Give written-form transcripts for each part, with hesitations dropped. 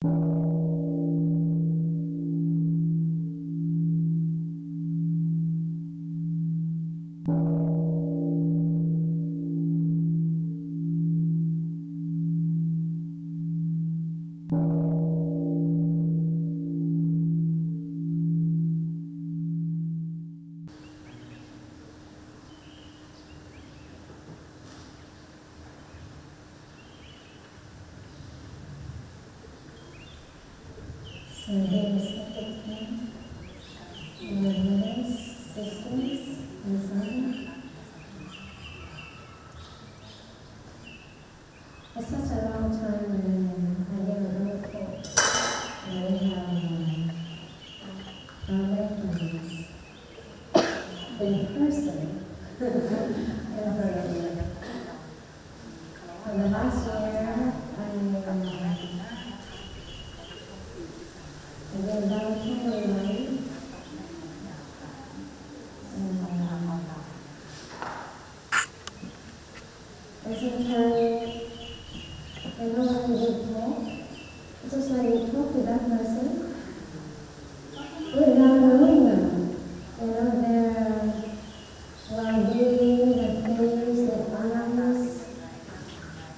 So dear respected friends, brothers, sisters, and sons, for such a long time I never thought that we have our reference in person. For the last year, I've been down to my sometimes when we talk, just when you talk to that person, without knowing them, their well-being, their feelings, their honors,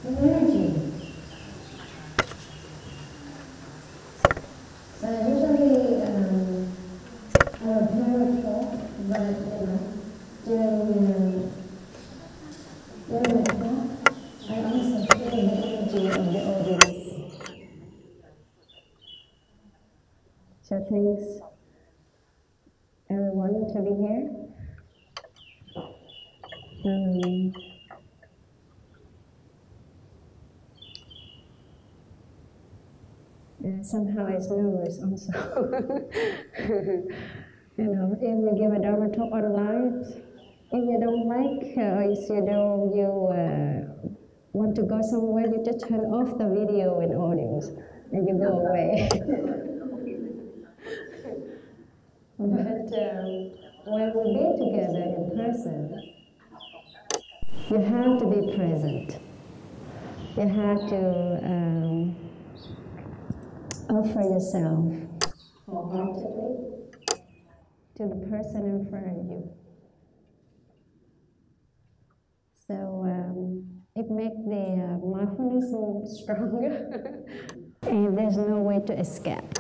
their energy. So usually I have a talk, but during the talk, I also feel the energy of the audience. So thanks everyone to be here. Somehow it's nervous also. If you give a dharma talk online, if you don't like, if you want to go somewhere, you just turn off the video and audios, and you go away. But when we be together in person, you have to be present. You have to offer yourself wholeheartedly to the person in front of you. So it makes the mindfulness stronger, and there's no way to escape.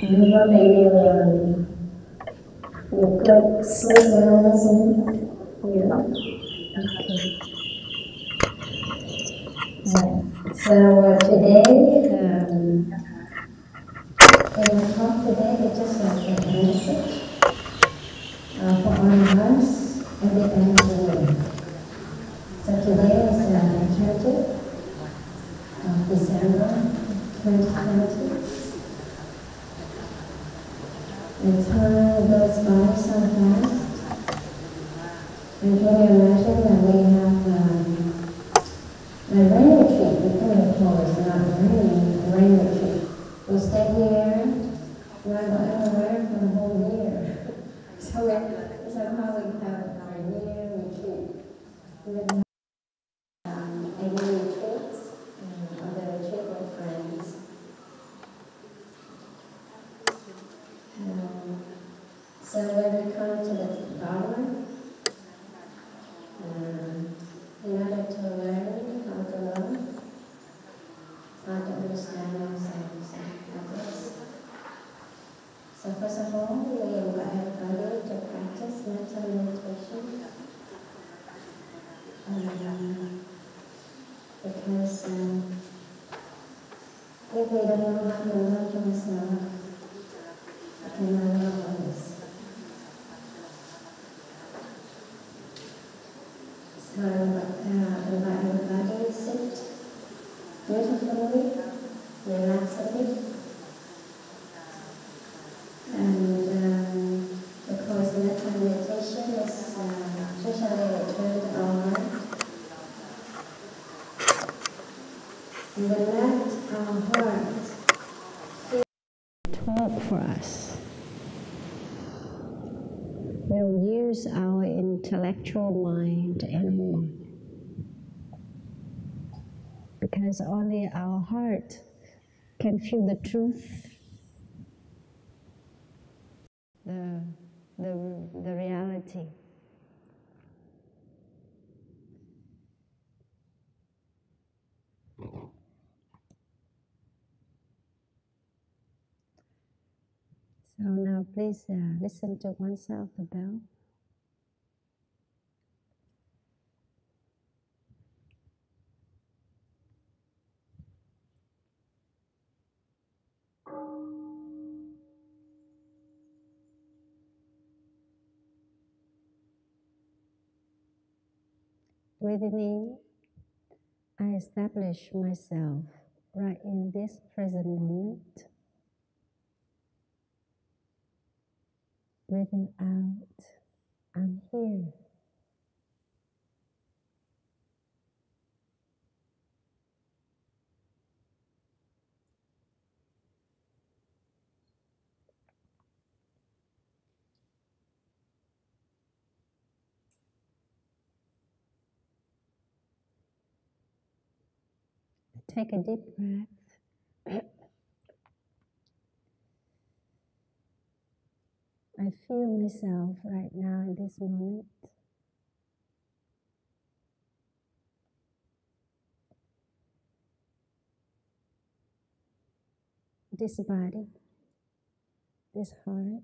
Maybe you could sleep well listening. Okay. So today, in the talk today, it's just like a message for all of us at the end of the year. So today is the 30th of December 2020. And time goes by so fast. And can you imagine that we have a rain retreat? We kind of call it not rain retreat. We stay here, not go anywhere for the whole year. So somehow we have our year retreat. We have a year retreat, or the retreat with friends. So when we come to the dharma, in order to learn how to love, how to understand ourselves and others. So first of all, we invite everybody to practice mental meditation. Because if we don't know how to love ourselves, we cannot love others. So invite everybody to sit beautifully, relaxedly. And because mental meditation is usually returned on, we let our heart talk for us. We don't use our intellectual mind anymore. because only our heart can feel the truth, the reality. So now please listen to oneself, the bell. Breathing in, I establish myself right in this present moment. Breathing out, I'm here. Take a deep breath. I feel myself right now in this moment. This body, this heart,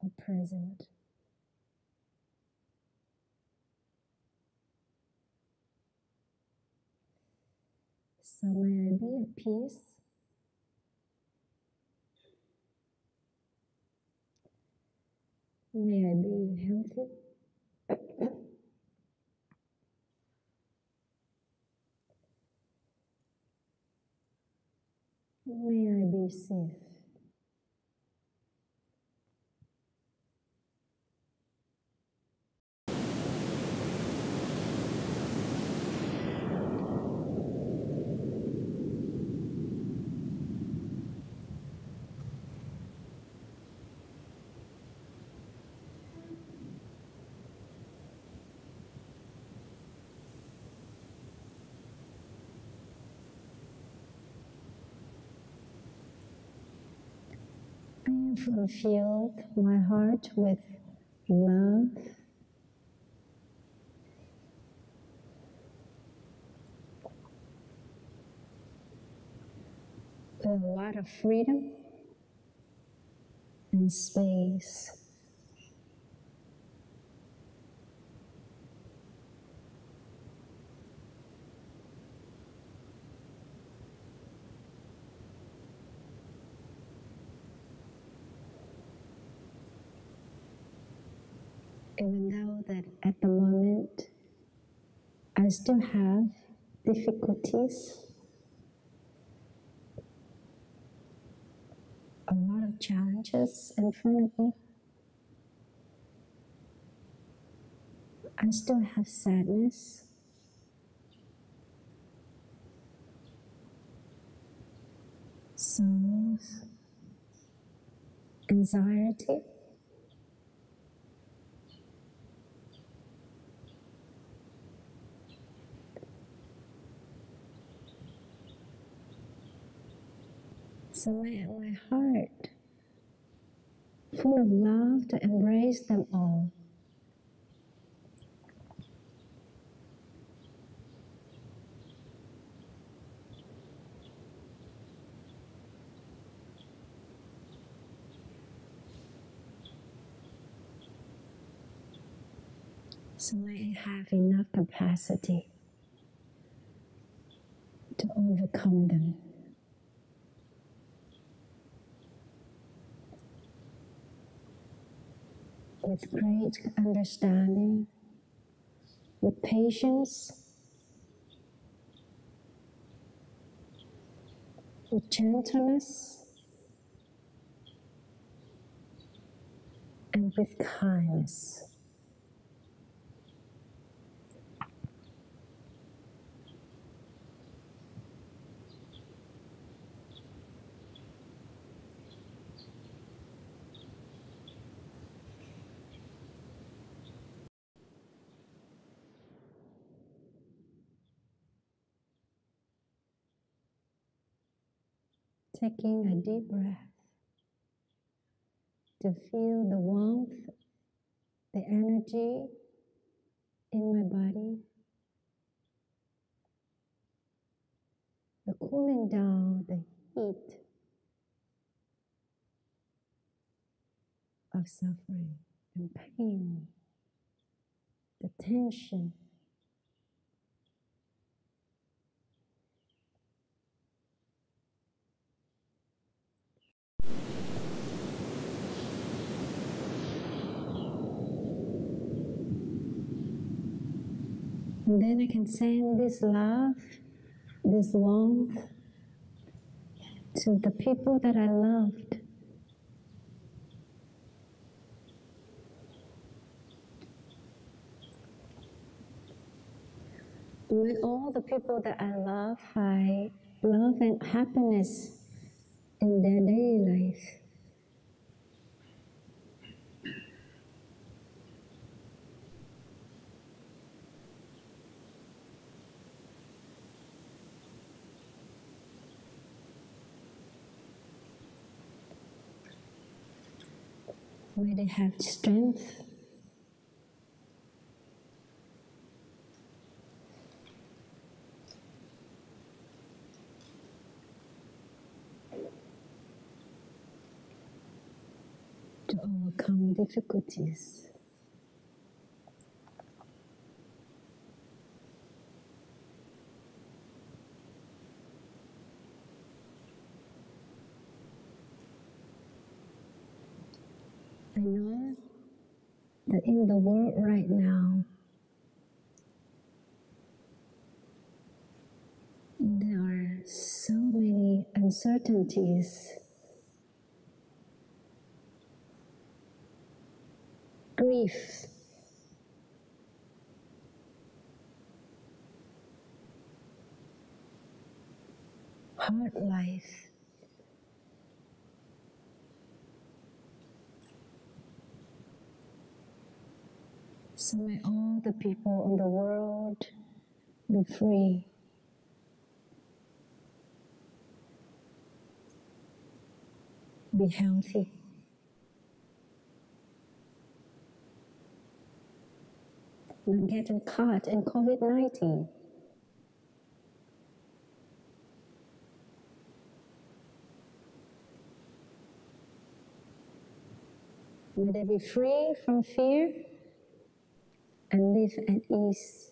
are present. So may I be at peace. May I be healthy. May I be safe. I am fulfilled my heart with love, with a lot of freedom and space. Even though that at the moment I still have difficulties, a lot of challenges in front of me, I still have sadness, sorrows, anxiety. So my heart, full of love to embrace them all. So may I have enough capacity to overcome them. With great understanding, with patience, with gentleness, and with kindness. taking a deep breath to feel the warmth, the energy in my body, the cooling down, the heat of suffering and pain, the tension. And then I can send this love, this warmth to the people that I loved. With all the people that I love and happiness in their daily life. May they have strength, to overcome difficulties. I know that in the world right now, there are so many uncertainties, grief, hard life. So may all the people in the world be free. Be healthy. Not getting caught in COVID-19. May they be free from fear and live at ease.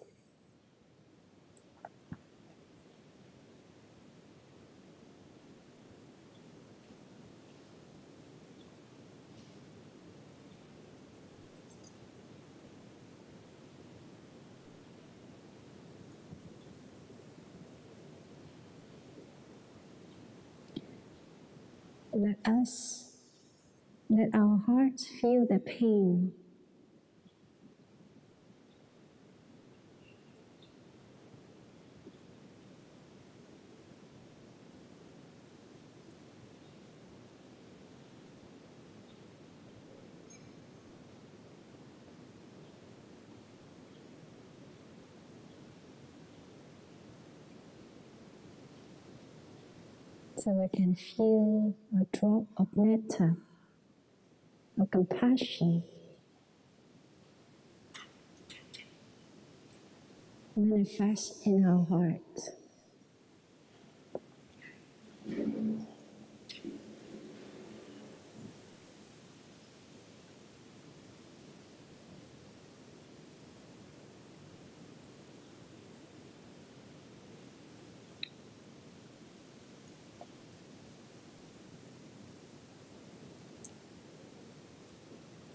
Let our hearts feel the pain. So we can feel a drop of metta, of compassion, manifest in our heart.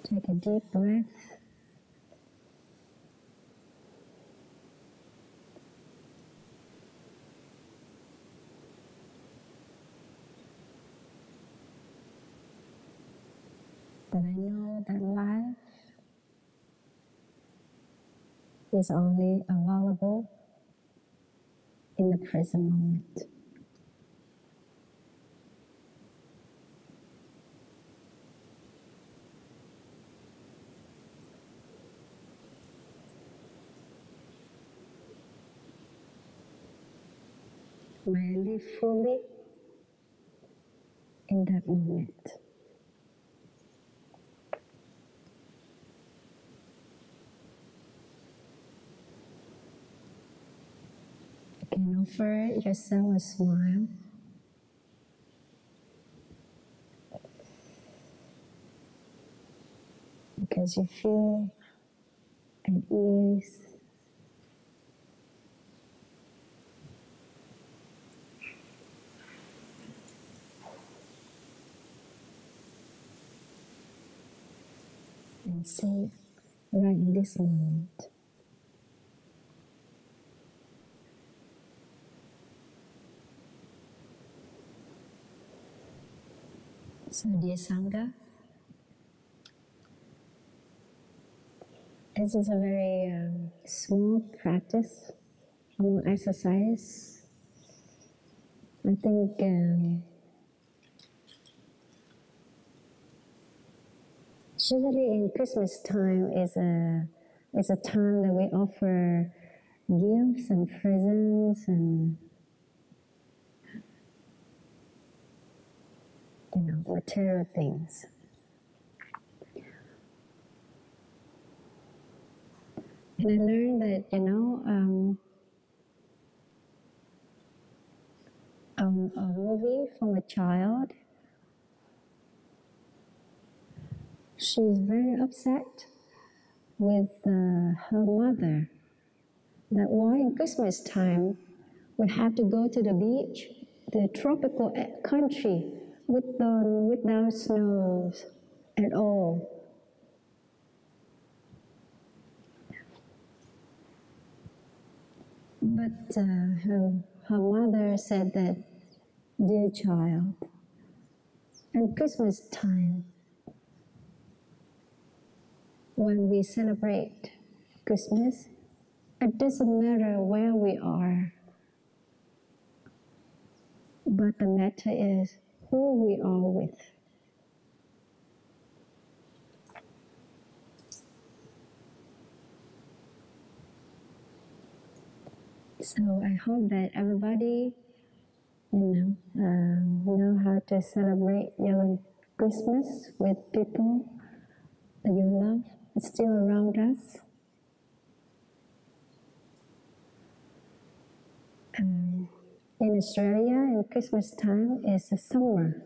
Take a deep breath. That I know that life is only available in the present moment. May I live fully in that moment. You can offer yourself a smile. Because you feel at ease. And safe right in this moment. So dear Sangha, this is a very small practice, small exercise. I think usually in Christmas time is a time that we offer gifts and presents and material things. And I learned that a movie from a child. She's very upset with her mother that why in Christmas time we have to go to the beach, the tropical country without snows at all. But her mother said that, dear child, at Christmas time, when we celebrate Christmas, it doesn't matter where we are, but the matter is who we are with. So I hope that everybody, know how to celebrate your Christmas with people that you love, still around us. In Australia, in Christmas time, it's a summer.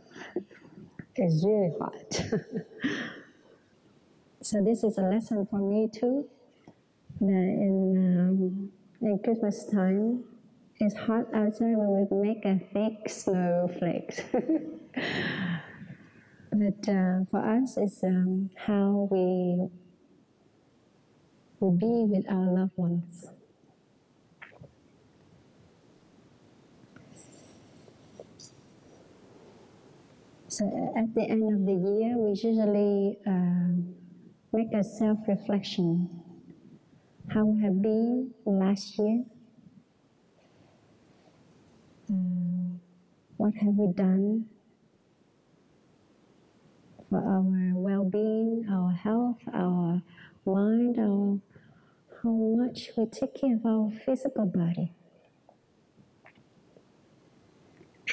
It's really hot. So this is a lesson for me too, that in Christmas time, it's hot outside, we would make a fake snowflakes. But for us, it's how we be with our loved ones. So at the end of the year, we usually make a self-reflection. How we have been last year. What have we done for our well-being, our health, our mind, how much we take care of our physical body.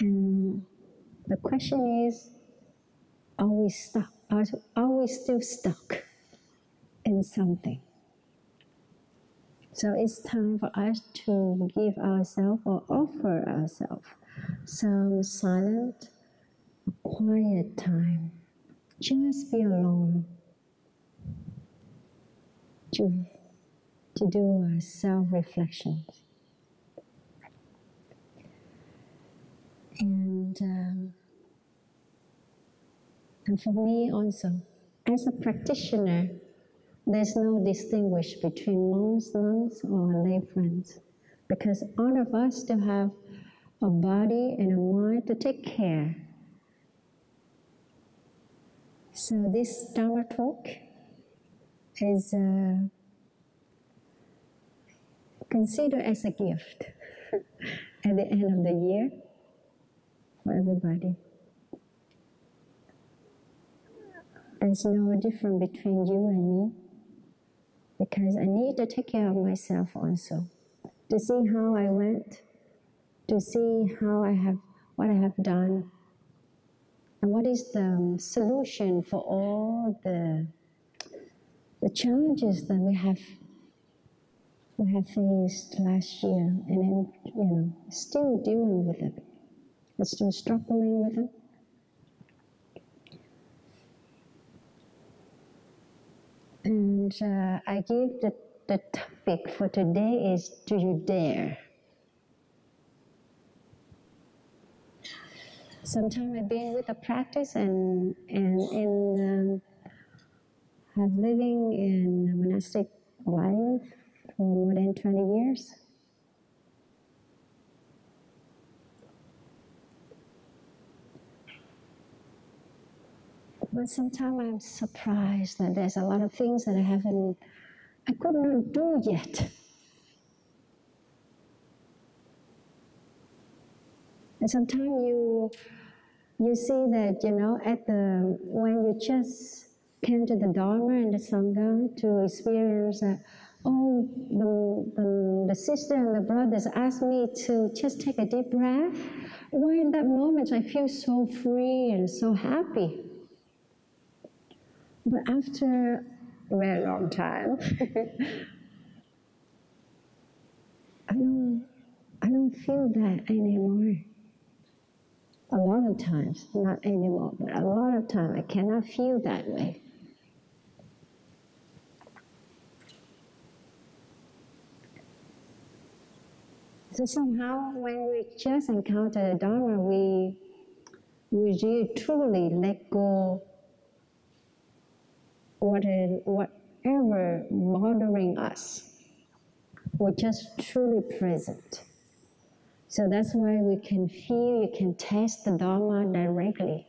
And the question is, are we stuck? Are we still stuck in something? So it's time for us to give ourselves or offer ourselves some silent, quiet time. Just be alone to do a self-reflection. And for me also, as a practitioner, there's no distinguish between monks, nuns, or lay friends, because all of us still have a body and a mind to take care. So this Dharma talk is considered as a gift at the end of the year for everybody. There's no difference between you and me, because I need to take care of myself also, to see how I went, to see what I have done, And what is the solution for all the challenges that we have faced last year, and then, still dealing with it, and still struggling with it? And I give the topic for today is, do you dare? Sometimes I've been with the practice and have living in a monastic life for more than 20 years. But sometimes I'm surprised that there's a lot of things that I could not do yet. And sometimes you see that, when you just came to the Dharma and the Sangha to experience that, the sister and the brothers asked me to just take a deep breath. Why in that moment I feel so free and so happy? But after a very long time, I don't feel that anymore. A lot of times, not anymore, but a lot of times I cannot feel that way. So somehow when we just encounter the Dharma, we really truly let go whatever bothering us. We're just truly present. So that's why we can feel, you can taste the Dharma directly,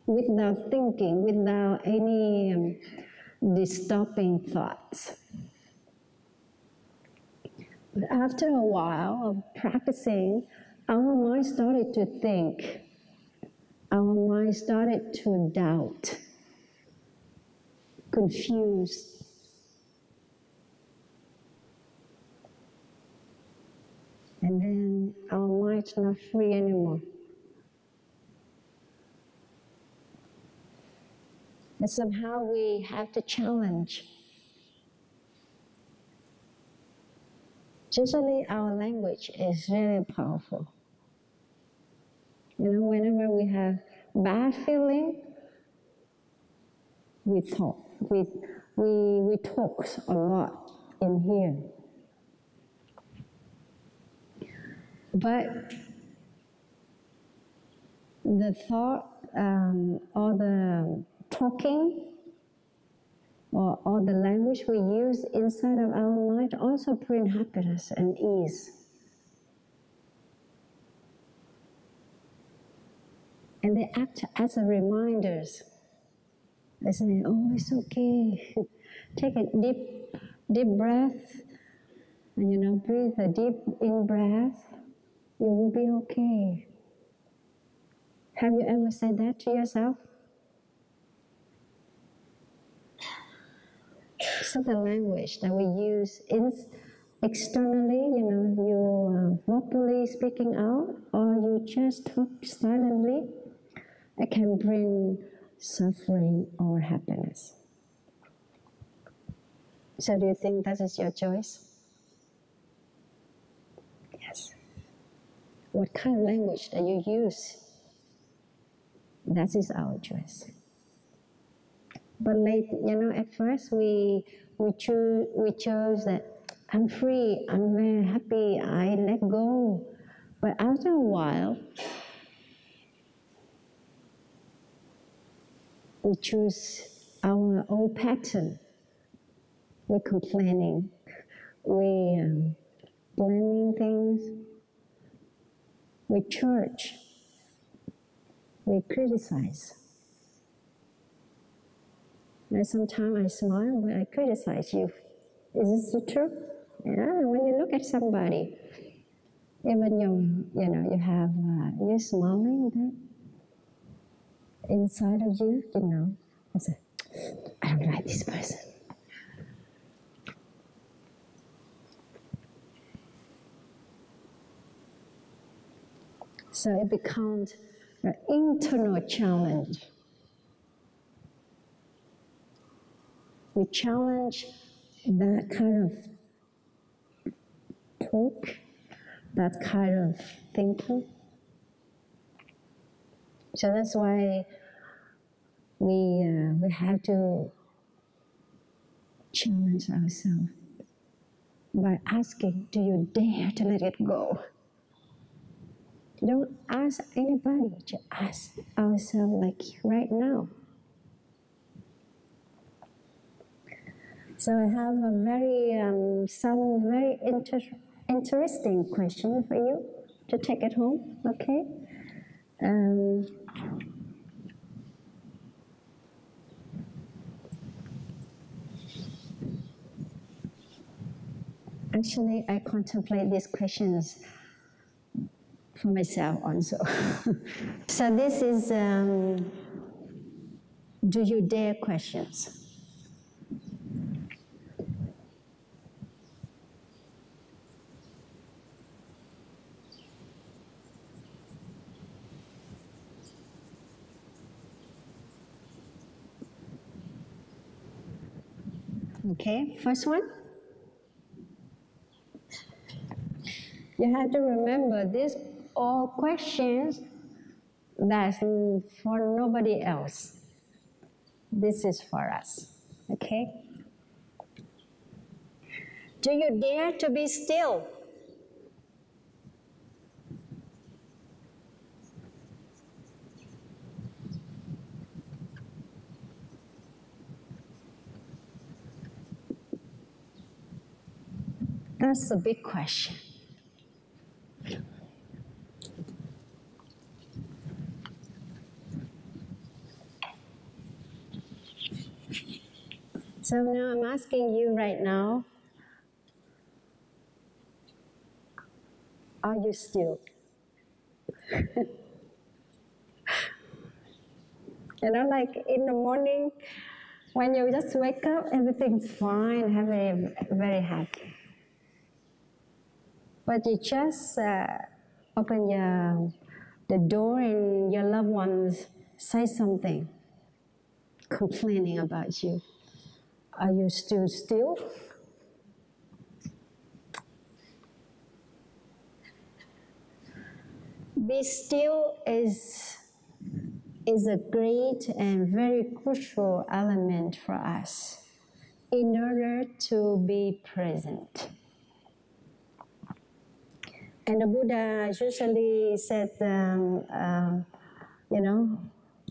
without thinking, without any disturbing thoughts. But after a while of practicing, our mind started to think. Our mind started to doubt, confused. And then our mind's not free anymore. And somehow we have to challenge. Usually our language is really powerful. Whenever we have bad feeling, we talk. We talk a lot in here. But the thought or the talking or the language we use inside of our mind also bring happiness and ease. And they act as a reminders. They say, oh, it's okay. Take a deep breath, and breathe a deep in breath. You will be okay. Have you ever said that to yourself? So the language that we use externally, you vocally speaking out, or you just talk silently, it can bring suffering or happiness. So do you think that is your choice? Yes. What kind of language that you use, that is our choice. But at first we chose that I'm free, I'm very happy, I let go. But after a while, we choose our old pattern. We're complaining, we blaming things, we judge, we criticize. And sometimes I smile when I criticize you. Is this true? Yeah, when you look at somebody, even you're smiling, but inside of you, I say, I don't like this person. So it becomes an internal challenge. We challenge that kind of talk, that kind of thinking. So that's why we have to challenge ourselves by asking, do you dare to let it go? Don't ask anybody, just ask ourselves like right now. So I have some very interesting question for you to take it home, okay? Actually, I contemplate these questions for myself also. So this is do you dare questions. Okay, first one. You have to remember these all questions that's for nobody else. This is for us, okay? Do you dare to be still? That's a big question. So now I'm asking you right now, are you still? You know, like in the morning, when you just wake up, everything's fine, very, very happy. But you just open the door and your loved ones say something, complaining about you. Are you still still? Be still is a great and very crucial element for us in order to be present. And the Buddha usually said,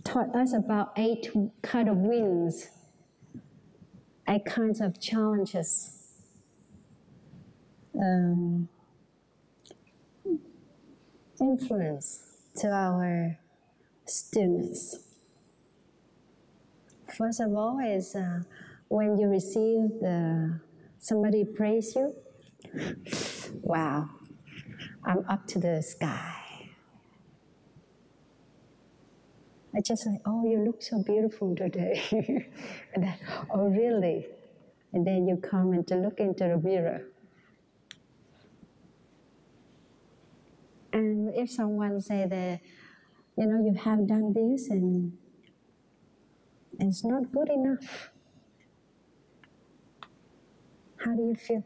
taught us about 8 kinds of winds, 8 kinds of challenges. Influence to our stillness. First of all is when you receive somebody praise you, wow, I'm up to the sky. I just say, oh, you look so beautiful today. And then, oh, really? And then you come and to look into the mirror. And if someone say that, you have done this and it's not good enough, how do you feel?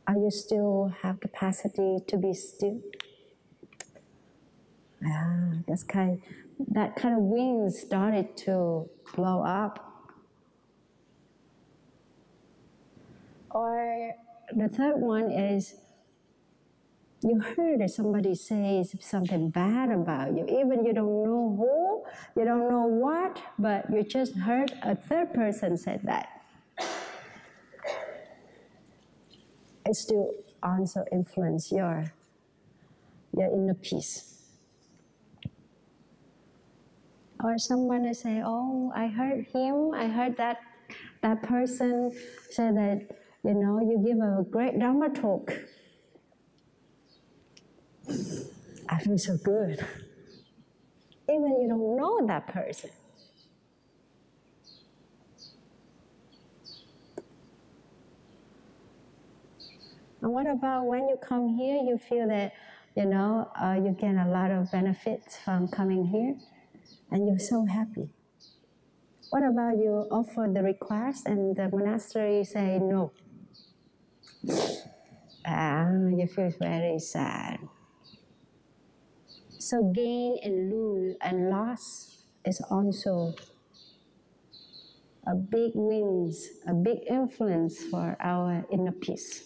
Are you still have capacity to be still? That kind of wind started to blow up. Or the third one is you heard that somebody says something bad about you. Even you don't know who, you don't know what, but you just heard a third person said that. It still also influence your inner peace. Or someone will say, oh, I heard that person said that, you give a great dharma talk. I feel so good. Even you don't know that person. And what about when you come here, you feel that, you know, you get a lot of benefits from coming here, and you're so happy. What about you offer the request and the monastery say no? You feel very sad. So gain and lose and loss is also a big wins, a big influence for our inner peace.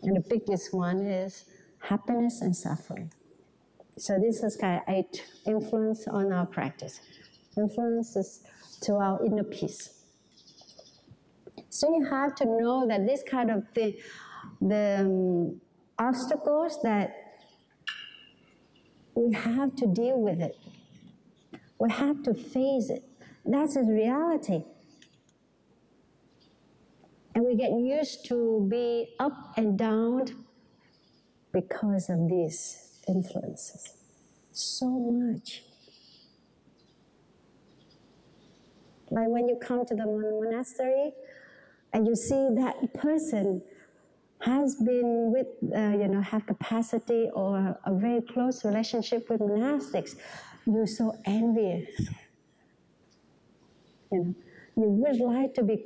And the biggest one is happiness and suffering. So this is kind of 8 influence on our practice. Influences to our inner peace. So you have to know that this kind of thing, the obstacles that we have to deal with it. We have to face it. That's the reality. And we get used to be up and down because of these influences. So much. Like when you come to the monastery and you see that person has been with, have capacity or a very close relationship with monastics, you're so envious. You would like to be,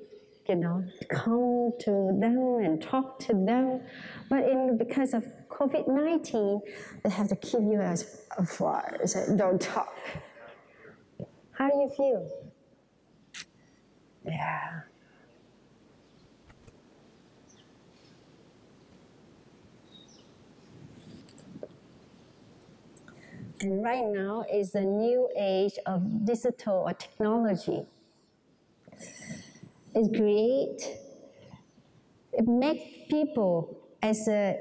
come to them and talk to them, but because of COVID-19, they have to keep you as afar. So don't talk. How do you feel? Yeah. And right now is the new age of digital or technology. It makes people as a,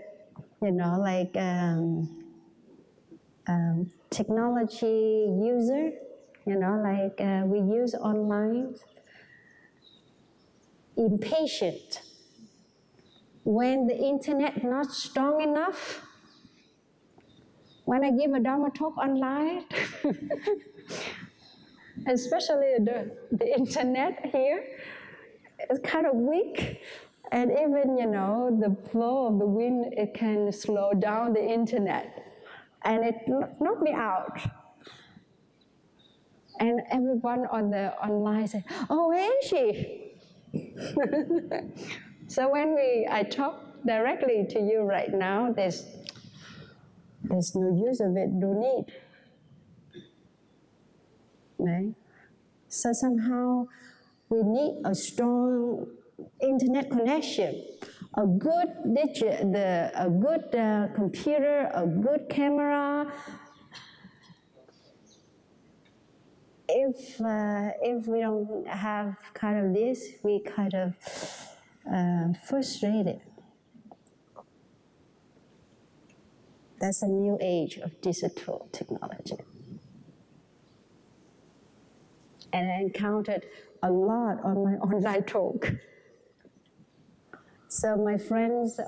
technology user, we use online, impatient. When the internet not strong enough, when I give a Dharma talk online, especially the internet here, it's kind of weak. And even, the flow of the wind, it can slow down the internet. And it knocked me out. And everyone on the online said, oh, where is she? So when I talk directly to you right now, there's no use of it, no need. Right? So somehow we need a strong internet connection, a good computer, a good camera. If we don't have kind of this, we kind of frustrated. That's a new age of digital technology. And I encountered a lot on my online talk. So my friends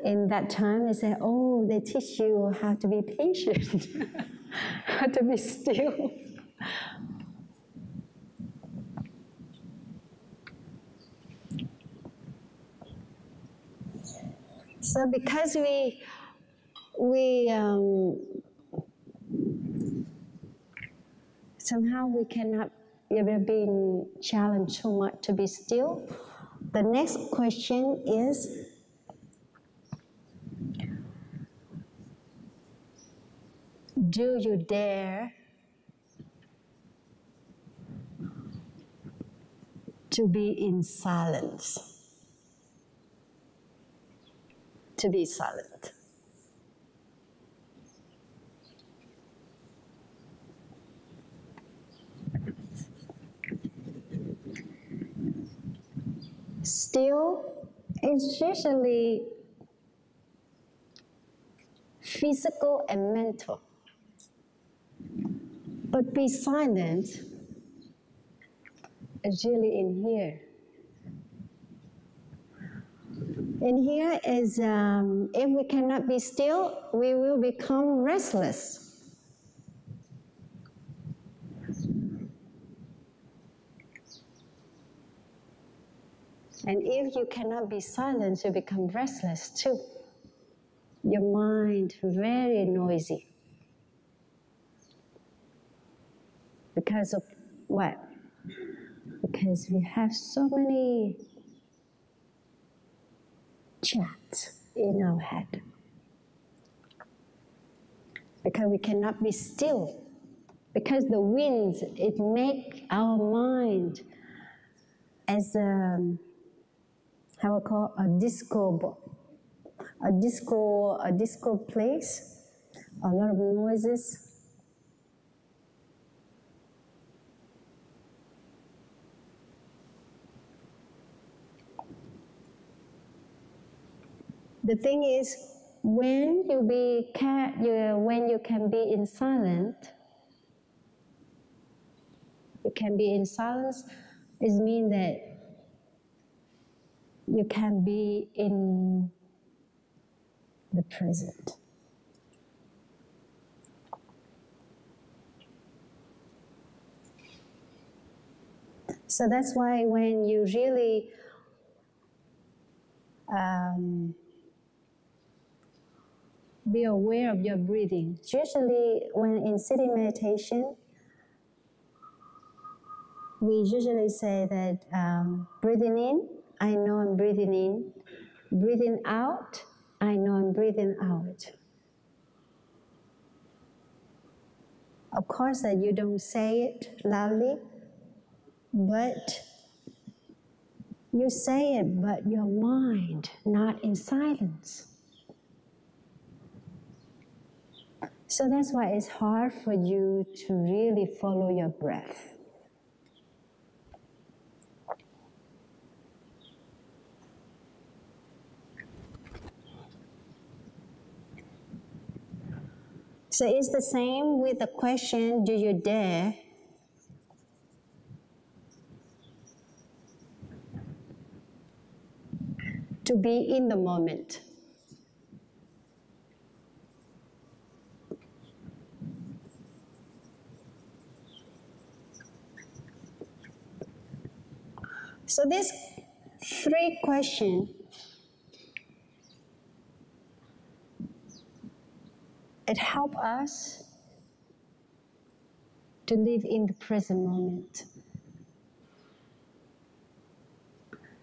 in that time, they say, oh, they teach you how to be patient, how to be still. So because somehow we cannot ever be challenged so much to be still, the next question is, do you dare to be in silence? To be silent. Still, it's usually physical and mental. But be silent is really in here. In here is, if we cannot be still, we will become restless. And if you cannot be silent, you become restless too. Your mind very noisy. Because of what? Because we have so many chats in our head. Because we cannot be still. Because the winds, it makes our mind as a, how I call a disco place, a lot of noises. The thing is, when you can be in silence, you can be in silence. It means that you can be in the present. So that's why when you really be aware of your breathing. Usually when in sitting meditation, we usually say that breathing in, I know I'm breathing in. Breathing out, I know I'm breathing out. Of course that you don't say it loudly, but you say it, but your mind not in silence. So that's why it's hard for you to really follow your breath. So it's the same with the question, do you dare to be in the moment? So these three questions, it helps us to live in the present moment.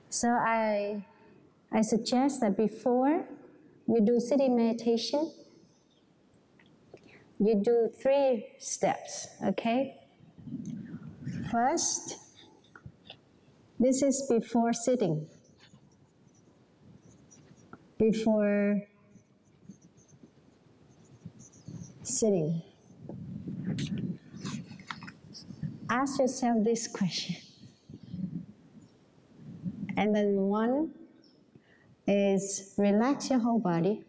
So I suggest that before you do sitting meditation, you do 3 steps, okay? First, this is before sitting. Before sitting. Ask yourself this question. And then 1 is relax your whole body.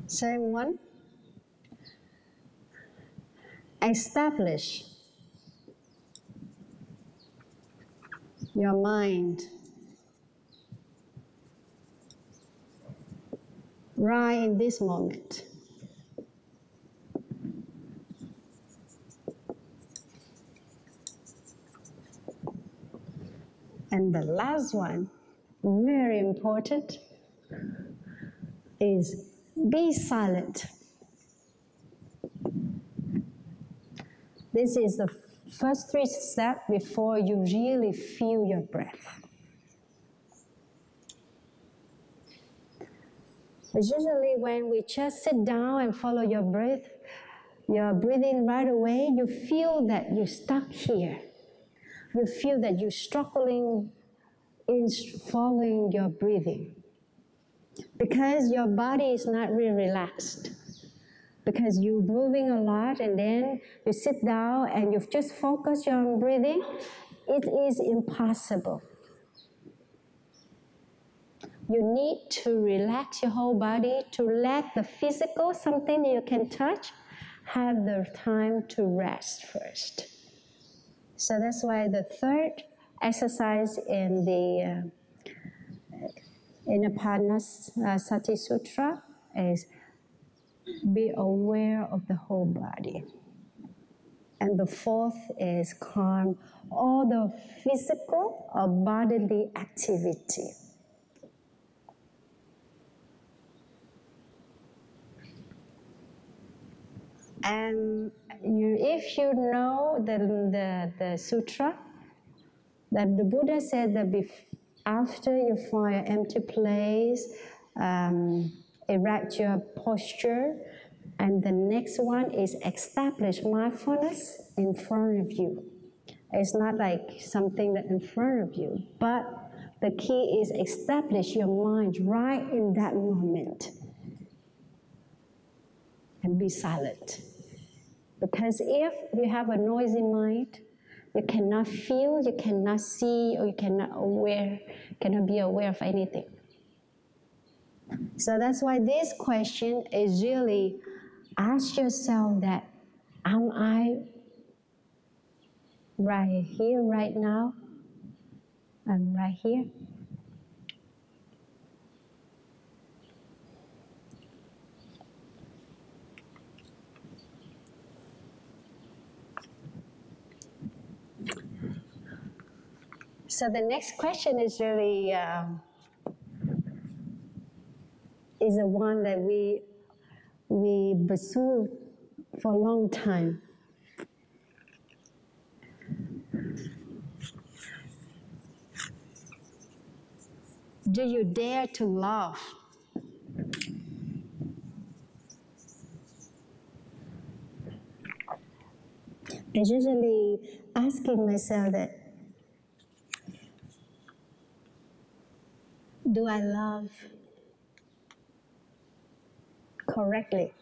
Second 1, establish your mind right in this moment. And the last one, very important, is be silent. This is the first 3 steps before you really feel your breath. But usually when we just sit down and follow your breath, your breathing right away, you feel that you're stuck here. You feel that you're struggling in following your breathing. Because your body is not really relaxed. Because you're moving a lot and then you sit down and you just focus on breathing, it is impossible. You need to relax your whole body to let the physical, something you can touch, have the time to rest first. So that's why the 3rd exercise in the Anapanasati Sutra is be aware of the whole body. And the fourth is calm all the physical or bodily activity. And if you know the sutra, that the Buddha said that after you find an empty place, erect your posture, and the next one is establish mindfulness in front of you. It's not like something that in front of you, but the key is establish your mind right in that moment and be silent. Because if you have a noisy mind, you cannot feel, you cannot see, or you cannot be aware of anything. So that's why this question is really ask yourself that, am I right here, right now? I'm right here. So the next question is really is the one that we pursue for a long time. Do you dare to love? I'm usually asking myself that, do I love correctly?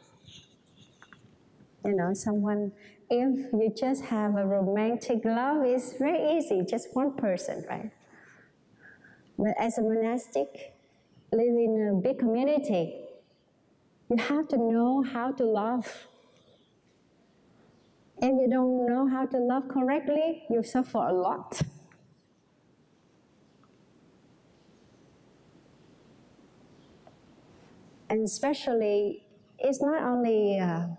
You know, someone, if you just have a romantic love, it's very easy, just one person, right? But as a monastic, live in a big community, you have to know how to love. If you don't know how to love correctly, you suffer a lot. And especially, it's not only a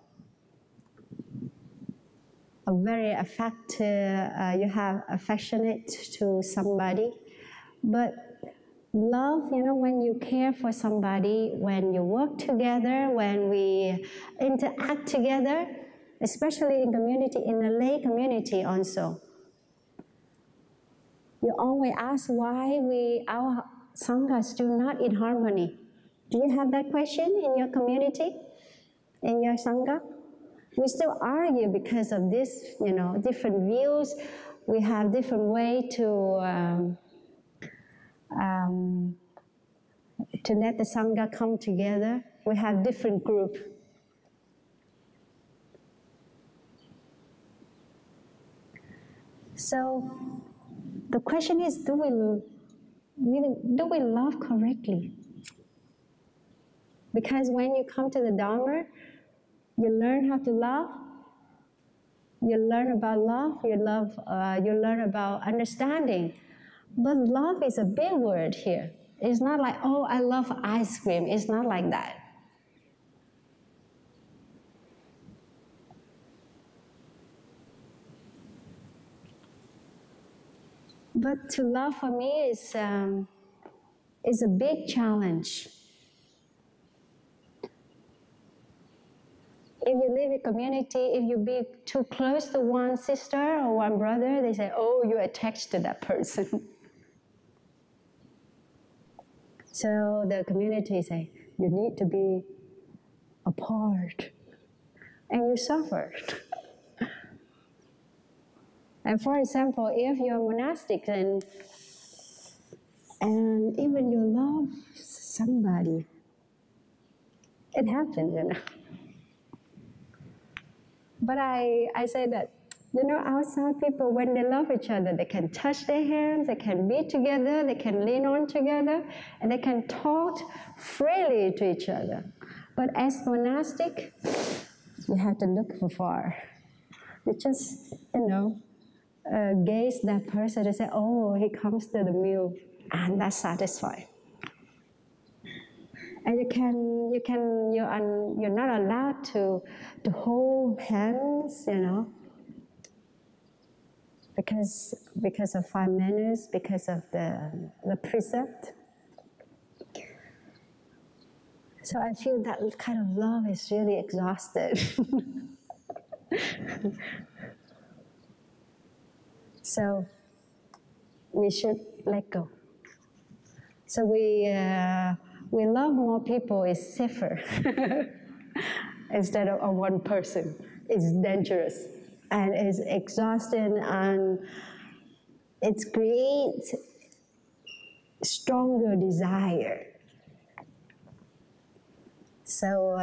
very you have affectionate to somebody, but love, you know, when you care for somebody, when you work together, when we interact together, especially in community, in the lay community also. You always ask why our sanghas do not in harmony. Do you have that question in your community, in your sangha? We still argue because of this, you know, different views. We have different way to let the sangha come together. We have different group. So the question is, do we love correctly? Because when you come to the Dharma, you learn how to love. You learn about love. You learn about understanding. But love is a big word here. It's not like, oh, I love ice cream. It's not like that. But to love for me is a big challenge. If you live in a community, if you be too close to one sister or one brother, they say, oh, you're attached to that person. So the community say, you need to be apart. And you suffer. And for example, if you're monastic and even you love somebody, it happens, you know. But I say that, you know, outside people, when they love each other, they can touch their hands, they can be together, they can lean on together, and they can talk freely to each other. But as monastic, you have to look from far. You just, you know, gaze that person and say, oh, he comes to the meal, and that's satisfying. And you're not allowed to hold hands, you know, because of 5 manners, because of the precept. So I feel that kind of love is really exhausted. So we should let go. So we love more people is safer instead of one person. It's dangerous and it's exhausting, and it creates stronger desire. So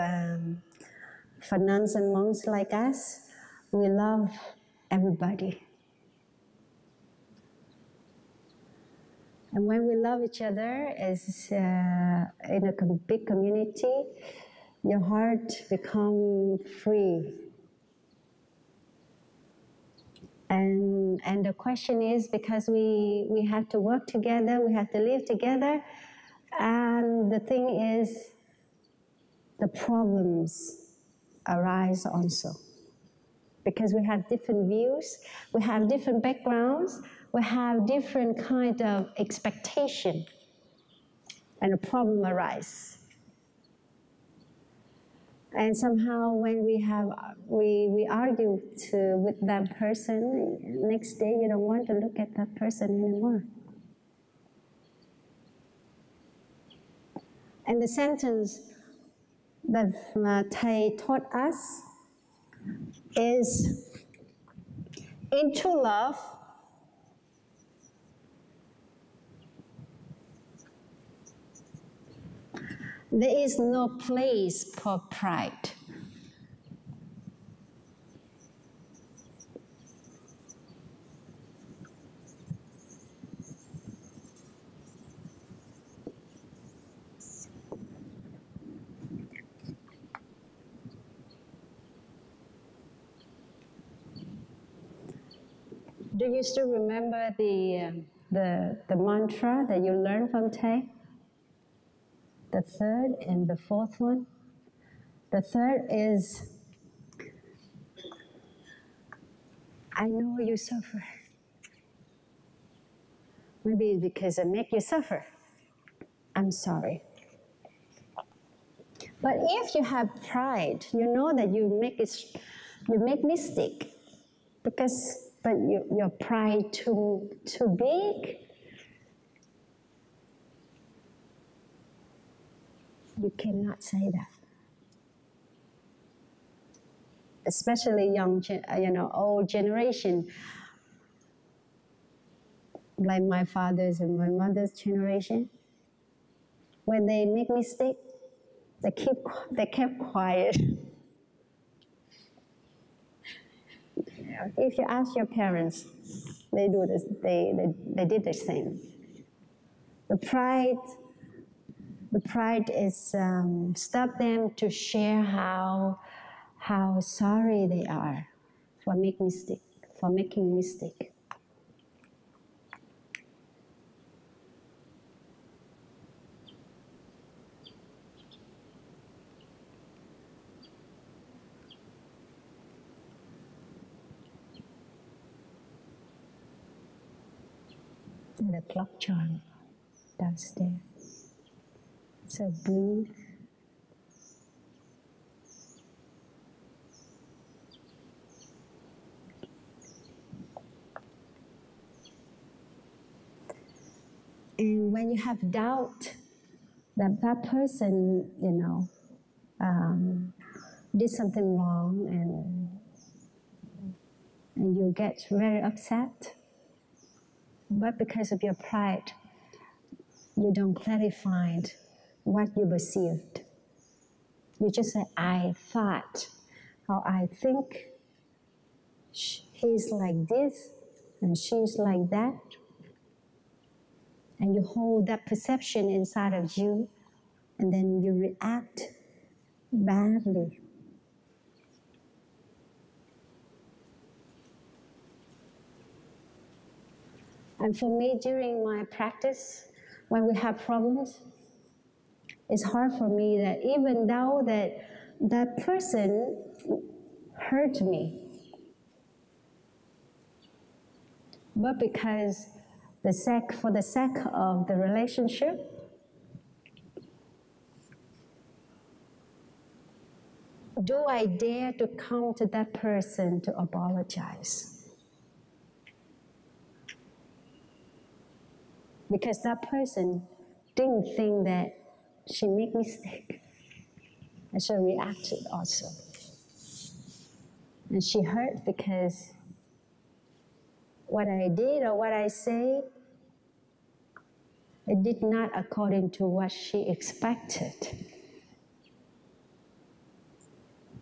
for nuns and monks like us, we love everybody. And when we love each other as in a big community, your heart becomes free. And the question is, because we have to work together, we have to live together, and the thing is, the problems arise also. Because we have different views, we have different backgrounds, we have different kind of expectation, and a problem arises. And somehow when we argue with that person, next day you don't want to look at that person anymore. And the sentence that Thai taught us is, in true love, there is no place for pride. Do you still remember the mantra that you learned from Thai? The third and the fourth one. The third is, I know you suffer. Maybe because I make you suffer. I'm sorry. But if you have pride, you know that you make mistake, but your pride too big. You cannot say that. Especially old generation, like my father's and my mother's generation. When they make mistake, they kept quiet. If you ask your parents, they do this. They did the same. The pride is stop them to share how sorry they are for making mistake. The clock chime downstairs. So breathe. And when you have doubt that that person, did something wrong, and you get very upset, but because of your pride, you don't clarify what you perceived. You just say, I thought, or I think he's like this, and she's like that. And you hold that perception inside of you, and then you react badly. And for me, during my practice, when we have problems, it's hard for me that even though that person hurt me, but because for the sake of the relationship, do I dare to come to that person to apologize? Because that person didn't think that she made mistake. And she reacted also. And she hurt because what I did or what I say, it did not according to what she expected.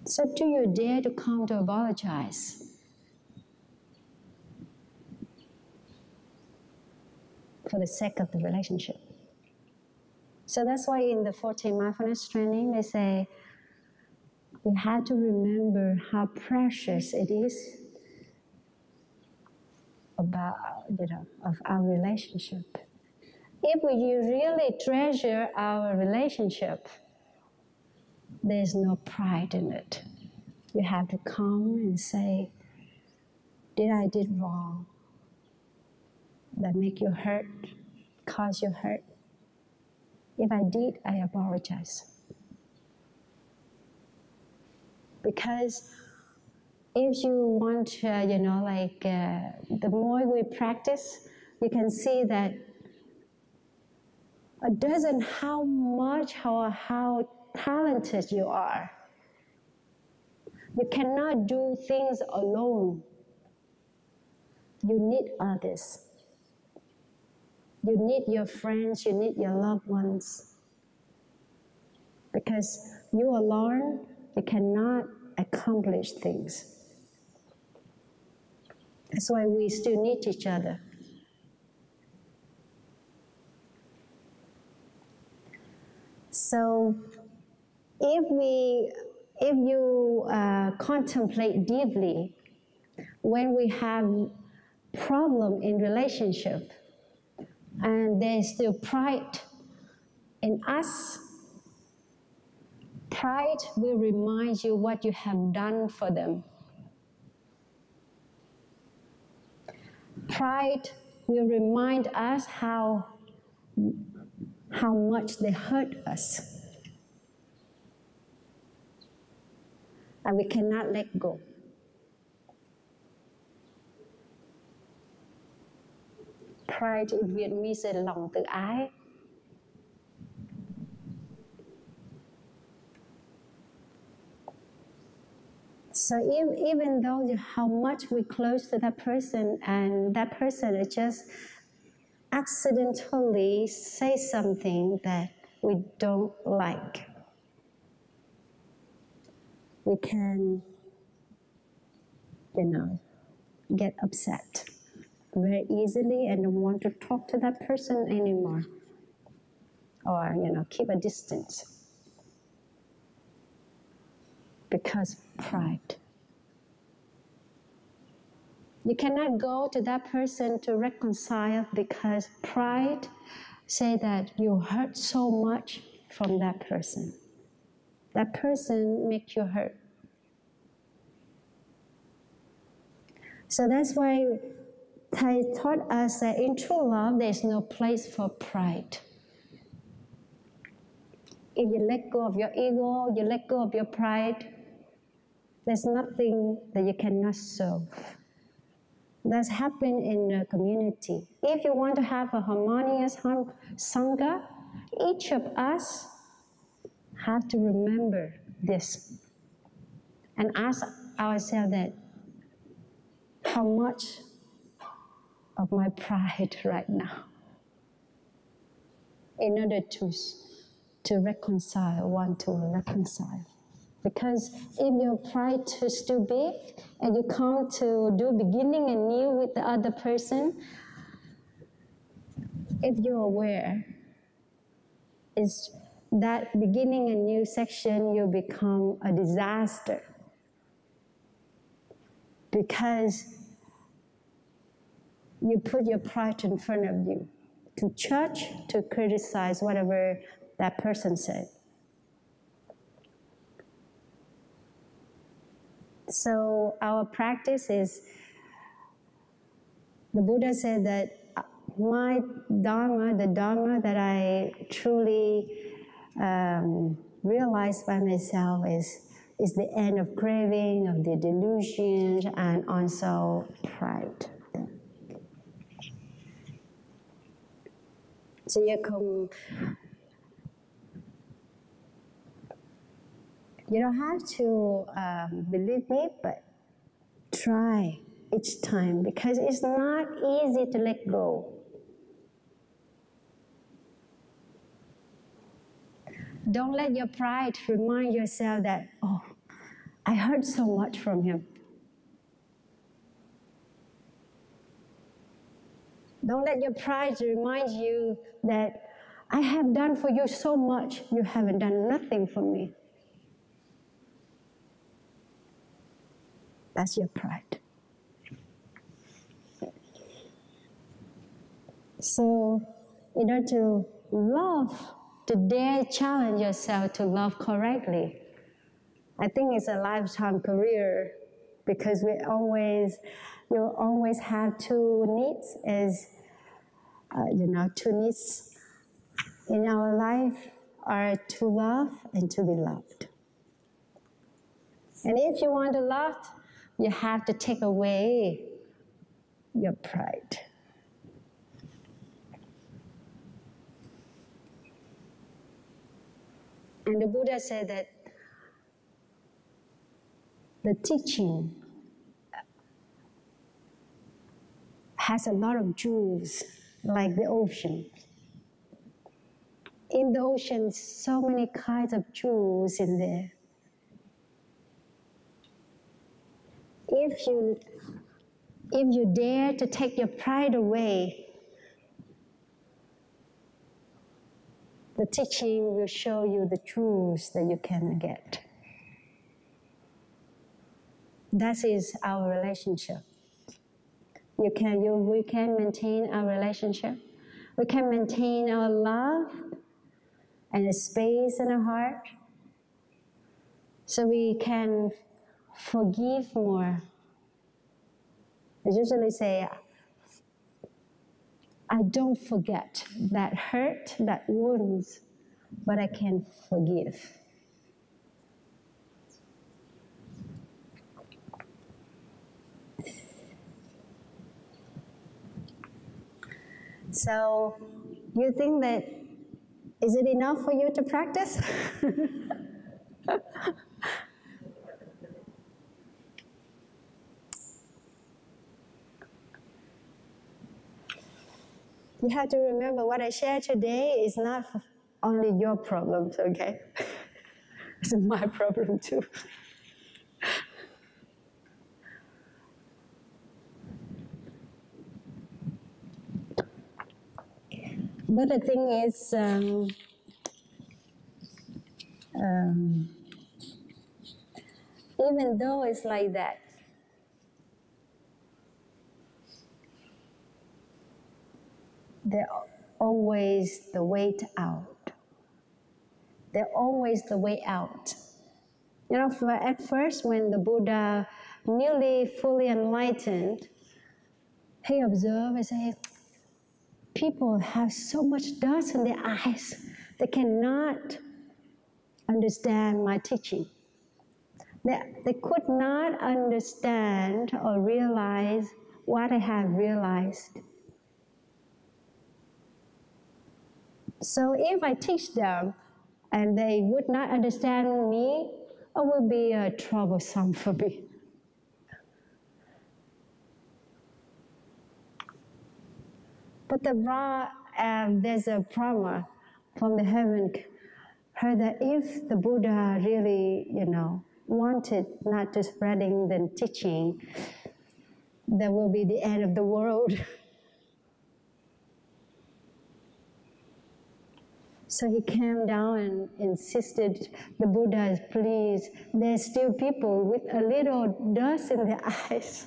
So do you dare to come to apologize? For the sake of the relationship. So that's why in the 14 mindfulness training, they say, we have to remember how precious it is about, of our relationship. If we really treasure our relationship, there's no pride in it. You have to come and say, I did wrong? That make you hurt, cause you hurt? If I did, I apologize. Because if you want to, the more we practice, you can see that it doesn't how much or how talented you are. You cannot do things alone. You need others. You need your friends, you need your loved ones. Because you alone, you cannot accomplish things. That's why we still need each other. So if you contemplate deeply, when we have problem in relationship, and there's still pride in us, pride will remind you what you have done for them. Pride will remind us how much they hurt us. And we cannot let go. Pride in Vietnamese is lòng tự ái. So even though how much we're close to that person, and that person is just accidentally say something that we don't like, we can, get upset very easily and don't want to talk to that person anymore, or keep a distance. Because pride. You cannot go to that person to reconcile because pride say that you hurt so much from that person. That person makes you hurt. So that's why Thai taught us that in true love, there's no place for pride. If you let go of your ego, you let go of your pride, there's nothing that you cannot solve. That's happened in the community. If you want to have a harmonious Sangha, each of us have to remember this and ask ourselves that how much of my pride right now in order to reconcile, want to reconcile. Because if your pride is too big and you come to do beginning anew with the other person, if you're aware, is that beginning anew section you become a disaster. Because you put your pride in front of you to judge, to criticize whatever that person said. So our practice is, the Buddha said that my dharma, the dharma that I truly realize by myself is the end of craving, of the delusions, and also pride. So you don't have to believe me, but try each time, because it's not easy to let go. Don't let your pride remind yourself that, oh, I heard so much from him. Don't let your pride remind you that I have done for you so much, you haven't done nothing for me. That's your pride. So, in order to love, to dare challenge yourself to love correctly, I think it's a lifetime career, because you always have two needs, two needs in our life are to love and to be loved. And if you want to love, you have to take away your pride. And the Buddha said that the teaching has a lot of jewels, like the ocean. In the ocean, so many kinds of jewels in there. If you dare to take your pride away, the teaching will show you the jewels that you can get. That is our relationship. We can maintain our relationship. We can maintain our love and a space in our heart, so we can forgive more. I usually say, I don't forget that hurt, that wounds, but I can forgive. So, you think that, is it enough for you to practice? You have to remember what I shared today is not only your problems, okay? It's my problem too. But the thing is, even though it's like that, there's always the way out. There's always the way out. You know, at first, when the Buddha, newly fully enlightened, he observed and said, people have so much dust in their eyes, they cannot understand my teaching. They could not understand or realize what I have realized. So if I teach them and they would not understand me, it would be troublesome for me. But there's a Brahma from the heaven heard that if the Buddha really, wanted not to spreading the teaching, that will be the end of the world. So he came down and insisted, the Buddha, please, there's still people with a little dust in their eyes.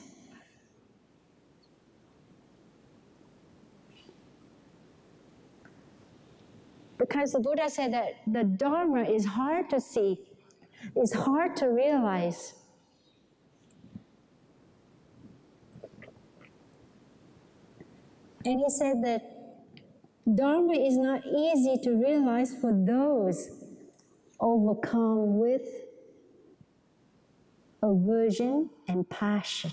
Because the Buddha said that the Dharma is hard to see, it's hard to realize. And he said that Dharma is not easy to realize for those overcome with aversion and passion.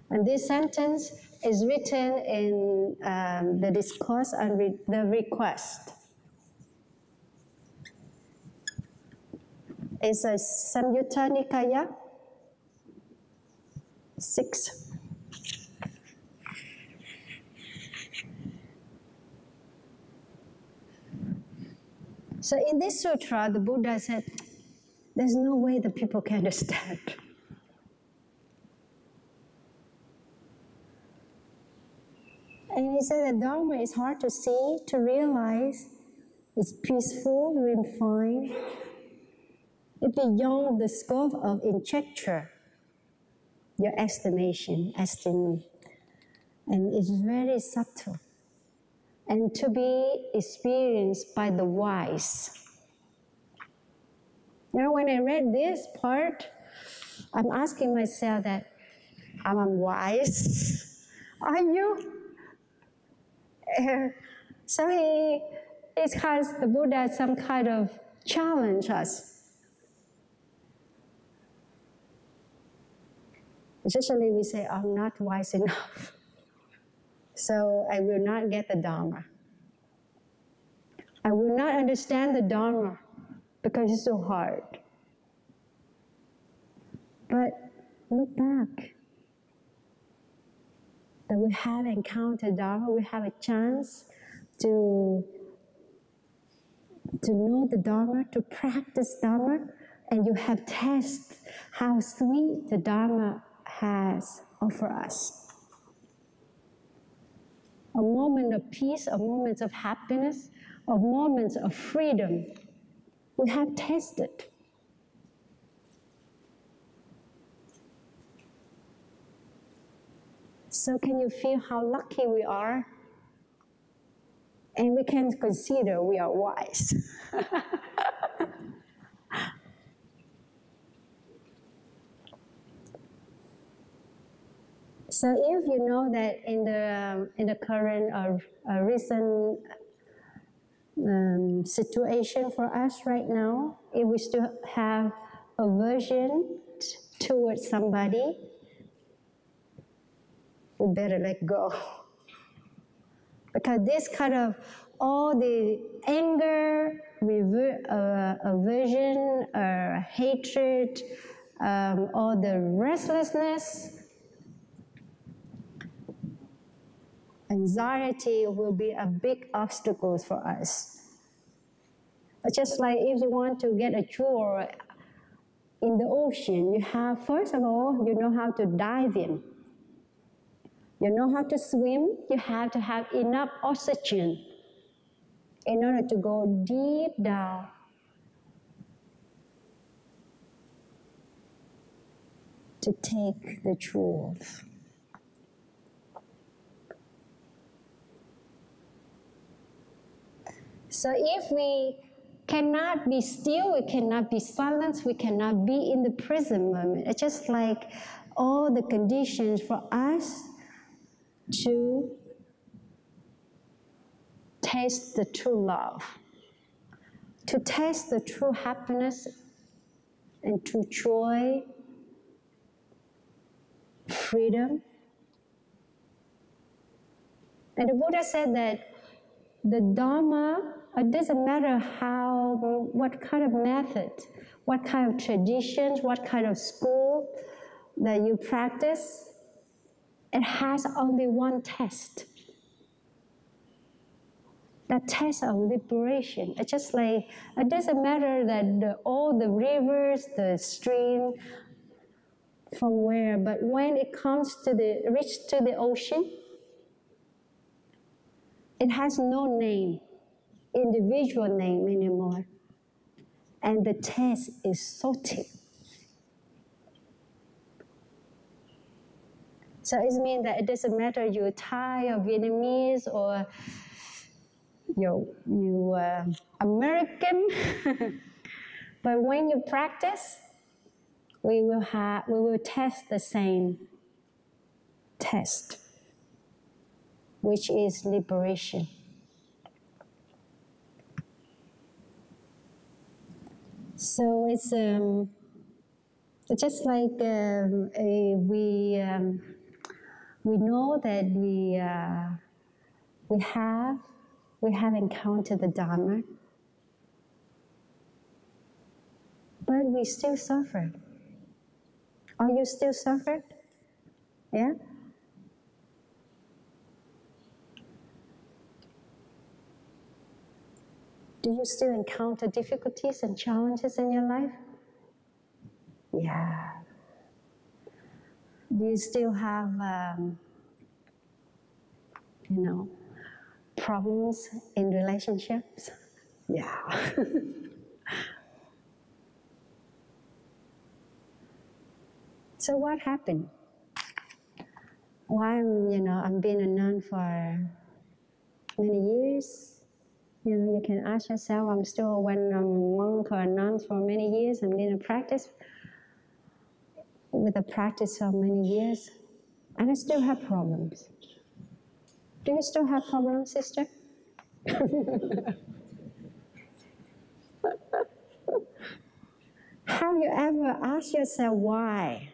And this sentence is written in the discourse on the request. It's a Samyutta Nikaya 6. So in this sutra, the Buddha said, there's no way the people can understand. And he said that Dharma is hard to see, to realize. It's peaceful, refined. It's beyond the scope of conjecture, your estimation, and it's very subtle, and to be experienced by the wise. You know, when I read this part, I'm asking myself that, am I wise? Are you? So it has the Buddha some kind of challenge us. Usually we say, I'm not wise enough, so I will not get the Dharma. I will not understand the Dharma because it's so hard. But look back. That we have encountered Dharma, we have a chance to know the Dharma, to practice Dharma, and you have tasted how sweet the Dharma has offered us. A moment of peace, a moment of happiness, a moment of freedom. We have tasted. So can you feel how lucky we are? And we can consider we are wise. So if you know that in the current or recent situation for us right now, if we still have aversion towards somebody, we better let go. Because this kind of all the anger, aversion, hatred, all the restlessness, anxiety will be a big obstacle for us. Just like if you want to get a jewel in the ocean, you have, first of all, you know how to dive in. You know how to swim, you have to have enough oxygen in order to go deep down. To take the truth. So if we cannot be still, we cannot be silent, we cannot be in the present moment. It's just like all the conditions for us to taste the true love, to taste the true happiness and true joy, freedom. And the Buddha said that the Dharma, it doesn't matter what kind of method, what kind of traditions, what kind of school that you practice, it has only one test. That test of liberation. It's just like, it doesn't matter that all the rivers, the stream, from where, but when it comes to reach to the ocean, it has no name, individual name anymore. And the taste is salty. So it means that it doesn't matter you're Thai or Vietnamese or you American. But when you practice, we will test the same test, which is liberation. So it's just like we know that we have encountered the Dharma, but we still suffer. Are you still suffering? Yeah? Do you still encounter difficulties and challenges in your life? Yeah. Do you still have, problems in relationships? Yeah. So what happened? Why I'm being a nun for many years. You can ask yourself, I'm still when I'm a monk or a nun for many years, I'm in a practice with a practice of many years, and I still have problems. Do you still have problems, sister? Have you ever asked yourself why?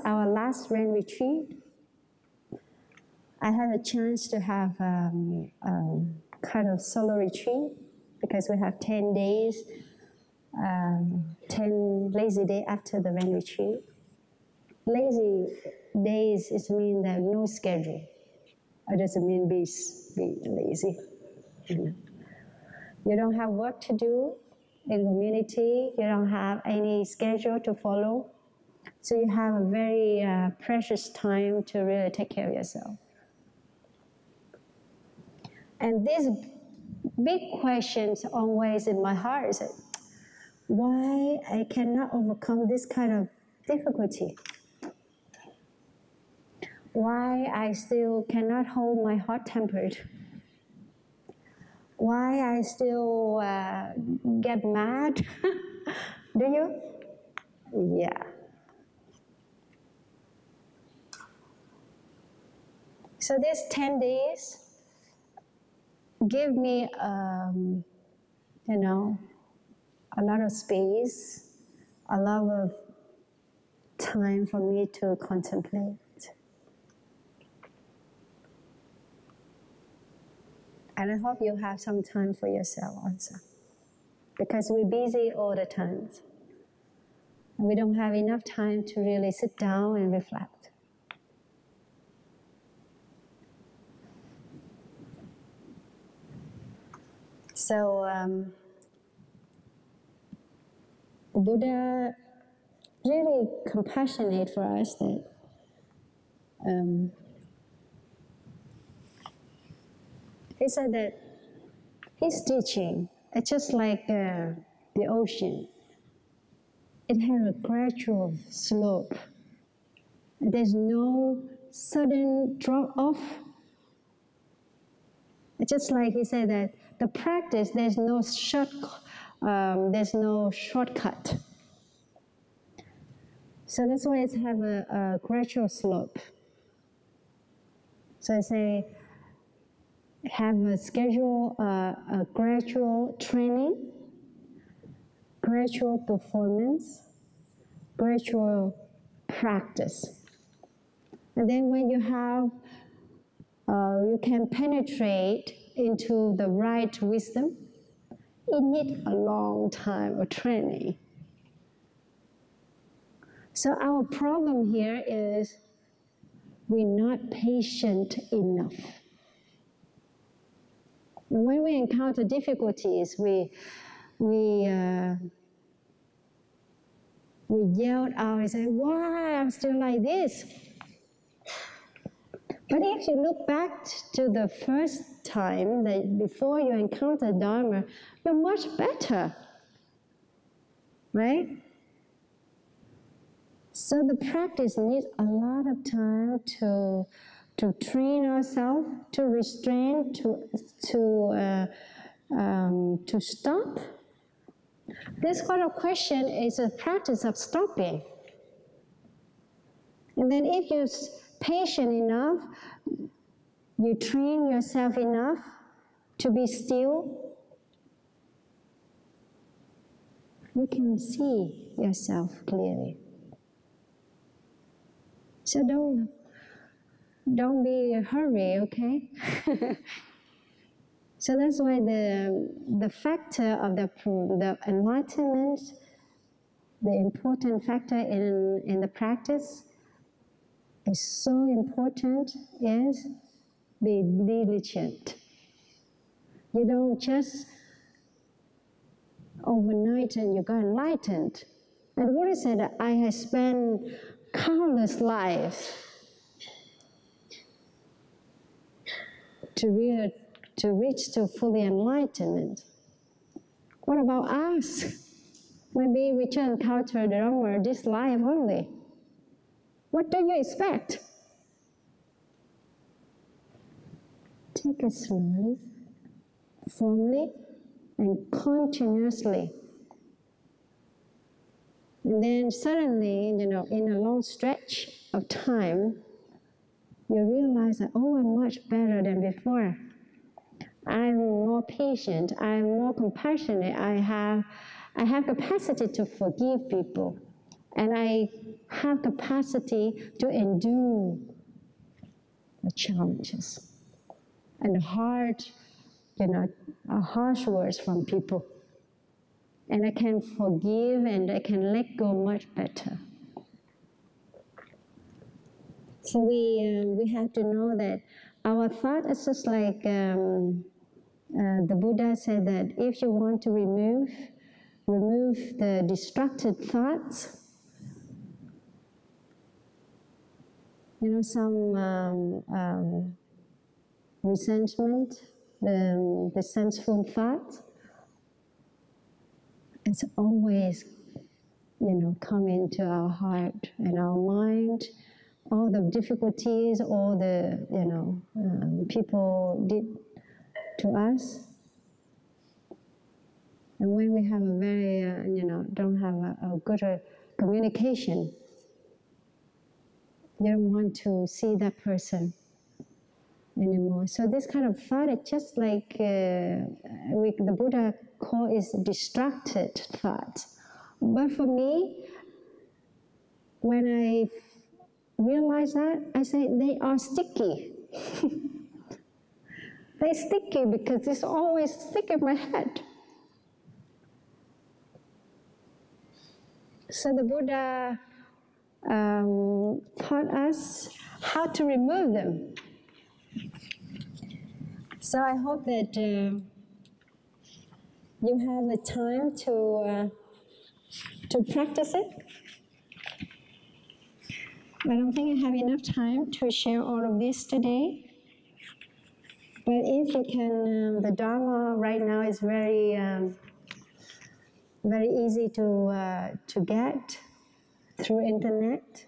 Our last rain retreat, I had a chance to have kind of solo retreat because we have 10 days, 10 lazy days after the rain retreat. Lazy days is mean that no schedule. It doesn't mean be lazy. You don't have work to do in community. You don't have any schedule to follow. So you have a very precious time to really take care of yourself. And these big questions always in my heart is why I cannot overcome this kind of difficulty? Why I still cannot hold my hot-tempered? Why I still get mad? Do you? Yeah. So these 10 days give me, a lot of space, a lot of time for me to contemplate. And I hope you have some time for yourself also. Because we're busy all the time. And we don't have enough time to really sit down and reflect. So, Buddha really compassionate for us that he said that his teaching, it's just like the ocean. It has a gradual slope. There's no sudden drop off. It's just like he said that the practice, there's no shortcut. So that's why it's have a gradual slope. So I say, have a schedule, a gradual training, gradual performance, gradual practice. And then when you have, you can penetrate into the right wisdom, it needs a long time of training. So our problem here is we're not patient enough. When we encounter difficulties, we yell out and say, why I'm still like this? But if you look back to the first time, that before you encounter Dharma, you're much better, right? So the practice needs a lot of time to train ourselves, to restrain, to stop. This kind of question is a practice of stopping. And then if you're patient enough, you train yourself enough to be still, you can see yourself clearly. So don't be in a hurry, okay? So that's why the factor of the enlightenment, the important factor in the practice is so important, is be diligent. You don't just overnight and you got enlightened. And the Buddha said that I have spent countless lives to reach to fully enlightenment. What about us? Maybe we just encounter the Dharma this life only. What do you expect? Take it slowly, firmly, and continuously. And then suddenly, in a long stretch of time, you realize that, oh, I'm much better than before. I'm more patient, I'm more compassionate, I have capacity to forgive people, and I have capacity to endure the challenges and the harsh words from people. And I can forgive and I can let go much better. So we have to know that our thought is just like the Buddha said that if you want to remove the destructive thoughts, some resentment, the resentful thoughts, it's always, come into our heart and our mind. All the difficulties, all the, people did to us. And when we have a very, don't have a good communication, you don't want to see that person anymore. So this kind of thought, it's just like the Buddha call is distracted thought. But for me, when I realize that, I say they are sticky. They're sticky because it's always stick in my head. So the Buddha taught us how to remove them. So I hope that you have the time to practice it. I don't think I have enough time to share all of this today. But if you can, the Dharma right now is very easy to get through internet.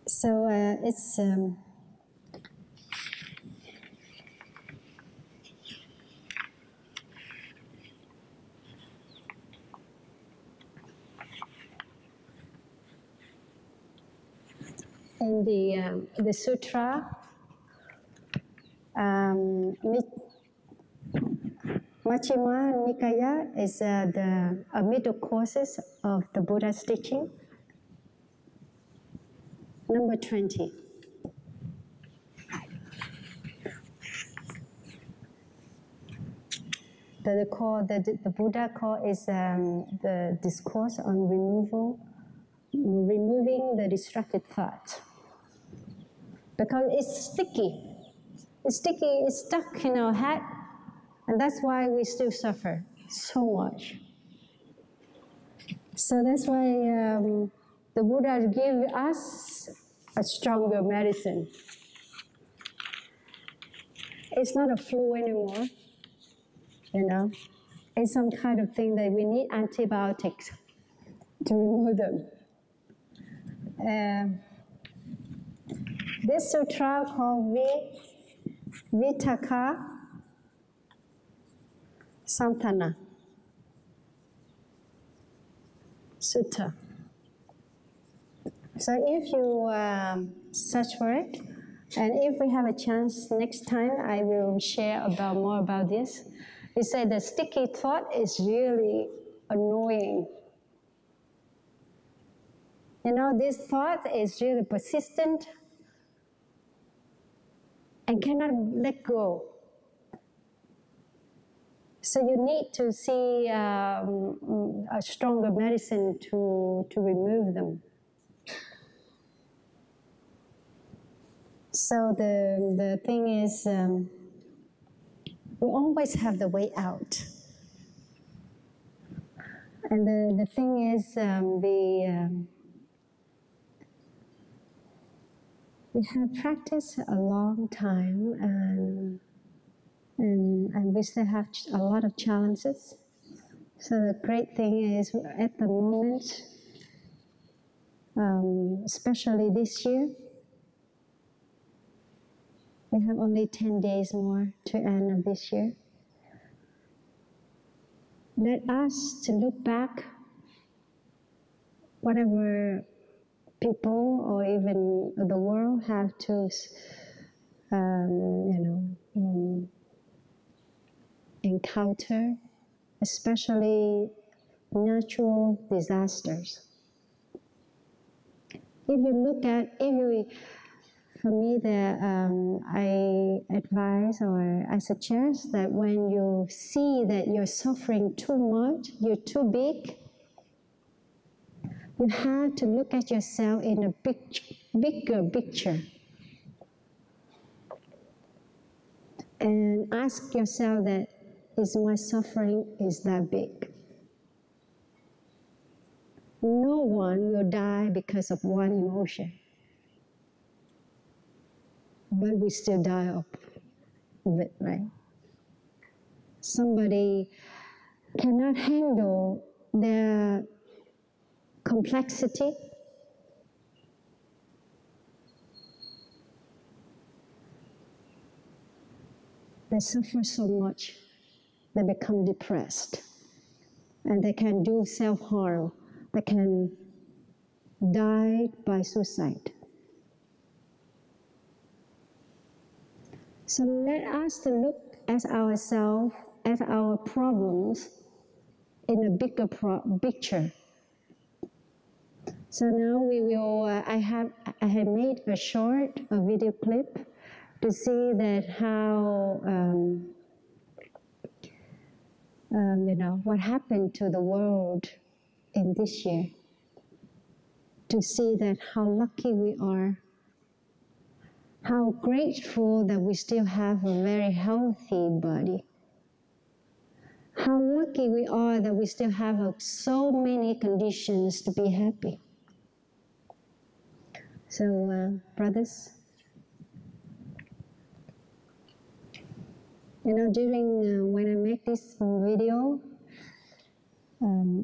So it's in the sutra, Majjhima Nikaya is a middle courses of the Buddha's teaching. Number 20. The Buddha call is the discourse on removing the destructive thought. Because it's sticky. It's sticky, it's stuck in our head, and that's why we still suffer so much. So that's why the Buddha gave us a stronger medicine. It's not a flu anymore, you know. It's some kind of thing that we need antibiotics to remove them. This sutra called Vitaka Santana Sutta. So if you search for it, and if we have a chance next time, I will share more about this. It said the sticky thought is really annoying. You know, this thought is really persistent and cannot let go. So you need to see a stronger medicine to remove them. So the thing is, we always have the way out. And the thing is, we have practiced a long time, and we still have a lot of challenges. So the great thing is, at the moment, especially this year, we have only 10 days more to end of this year. Let us to look back, whatever people or even the world have to, encounter, especially natural disasters. If you look at, for me, I advise or I suggest that when you see that you're suffering too much, you're too big, you have to look at yourself in a bigger picture and ask yourself that, is my suffering is that big? No one will die because of one emotion. But we still die of it, right? Somebody cannot handle their complexity. They suffer so much, they become depressed, and they can do self-harm. They can die by suicide. So let us to look at ourselves, at our problems, in a bigger picture. So now we will. I have made a video clip to see that how what happened to the world in this year. To see that how lucky we are. How grateful that we still have a very healthy body. How lucky we are that we still have so many conditions to be happy. So, brothers, during when I make this video,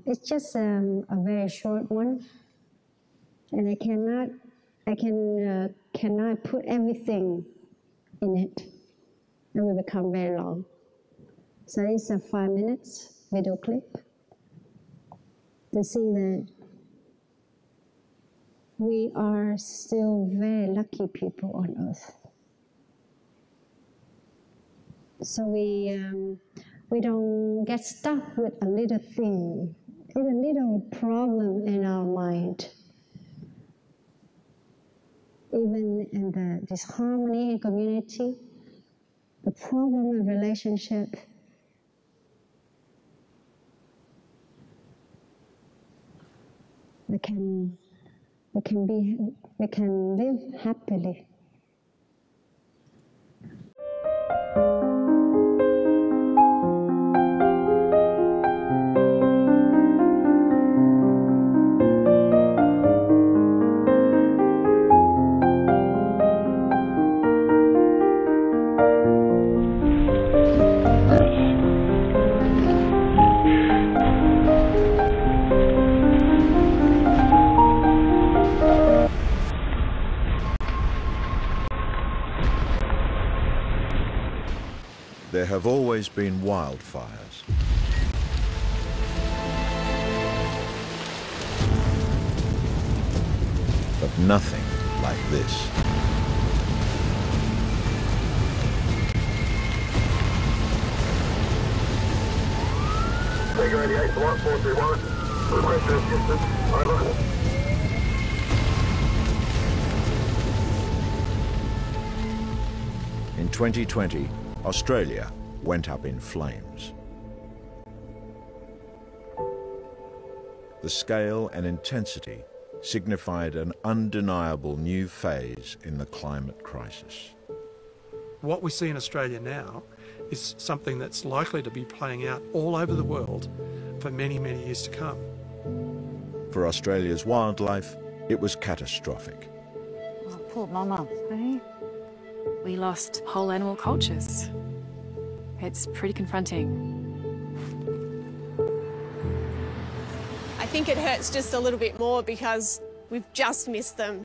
it's just a very short one, and I cannot put everything in it. It will become very long. So it's a 5 minutes video clip to see that we are still very lucky people on earth. So we don't get stuck with a little thing, with a little problem in our mind. Even in the disharmony in community, the problem in relationship, we can live happily. there have always been wildfires. But nothing like this. Take 88 to 1431. Request assistance. Over. In 2020, Australia went up in flames. The scale and intensity signified an undeniable new phase in the climate crisis. What we see in Australia now is something that's likely to be playing out all over the world for many, many years to come. For Australia's wildlife, it was catastrophic. Oh, poor mama, eh? We lost whole animal cultures. It's pretty confronting. I think it hurts just a little bit more because we've just missed them.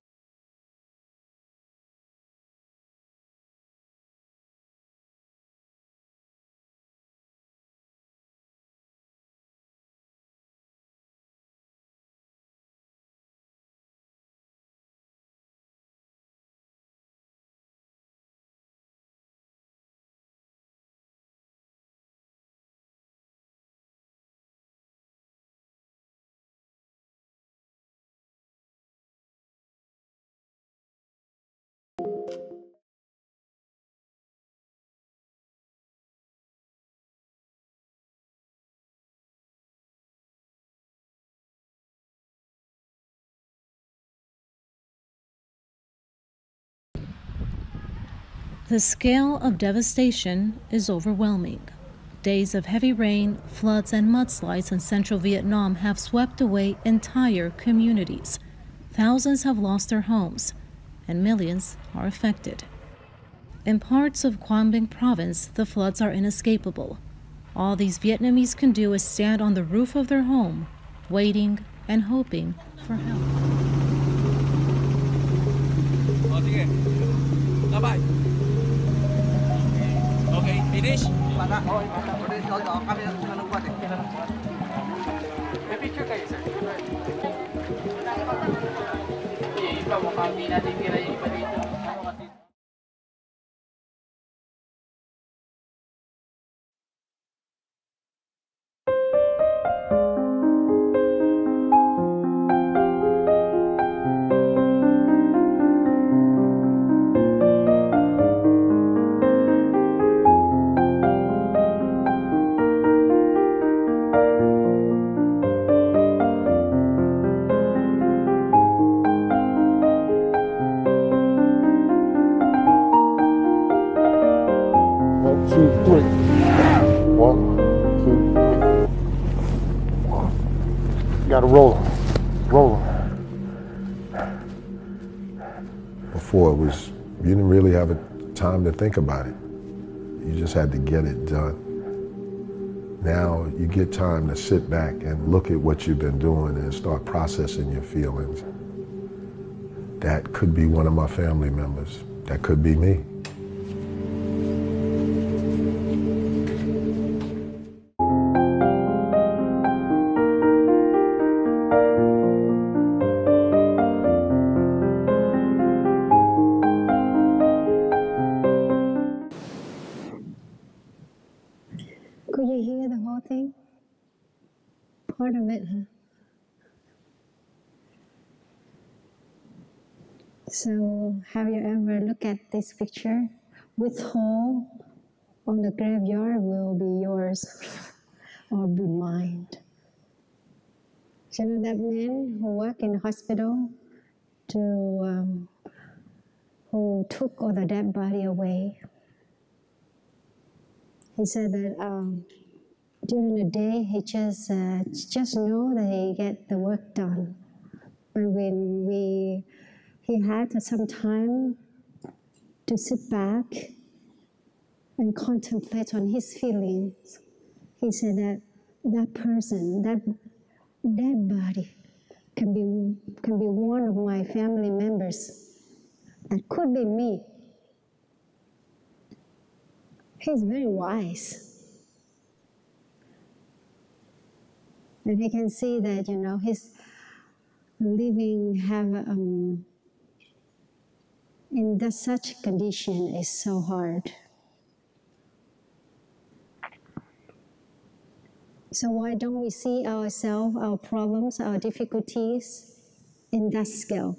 The scale of devastation is overwhelming. Days of heavy rain, floods, and mudslides in central Vietnam have swept away entire communities. Thousands have lost their homes, and millions are affected. In parts of Quang Binh province, the floods are inescapable. All these Vietnamese can do is stand on the roof of their home, waiting and hoping for help. Okay, finish. Gotta roll them. Before it was, you didn't really have a time to think about it. You just had to get it done. Now you get time to sit back and look at what you've been doing and start processing your feelings. That could be one of my family members. That could be me. Could you hear the whole thing? Part of it, huh? So, have you ever looked at this picture? Which hole on the graveyard will be yours or be mine? You know that man who worked in the hospital who took all the dead body away? He said that during the day he just know that he get the work done, but when he had some time to sit back and contemplate on his feelings. He said that that person, that dead body, can be one of my family members. That could be me. He's very wise. And he can see that, you know, his living in such condition is so hard. So why don't we see ourselves, our problems, our difficulties in that scale?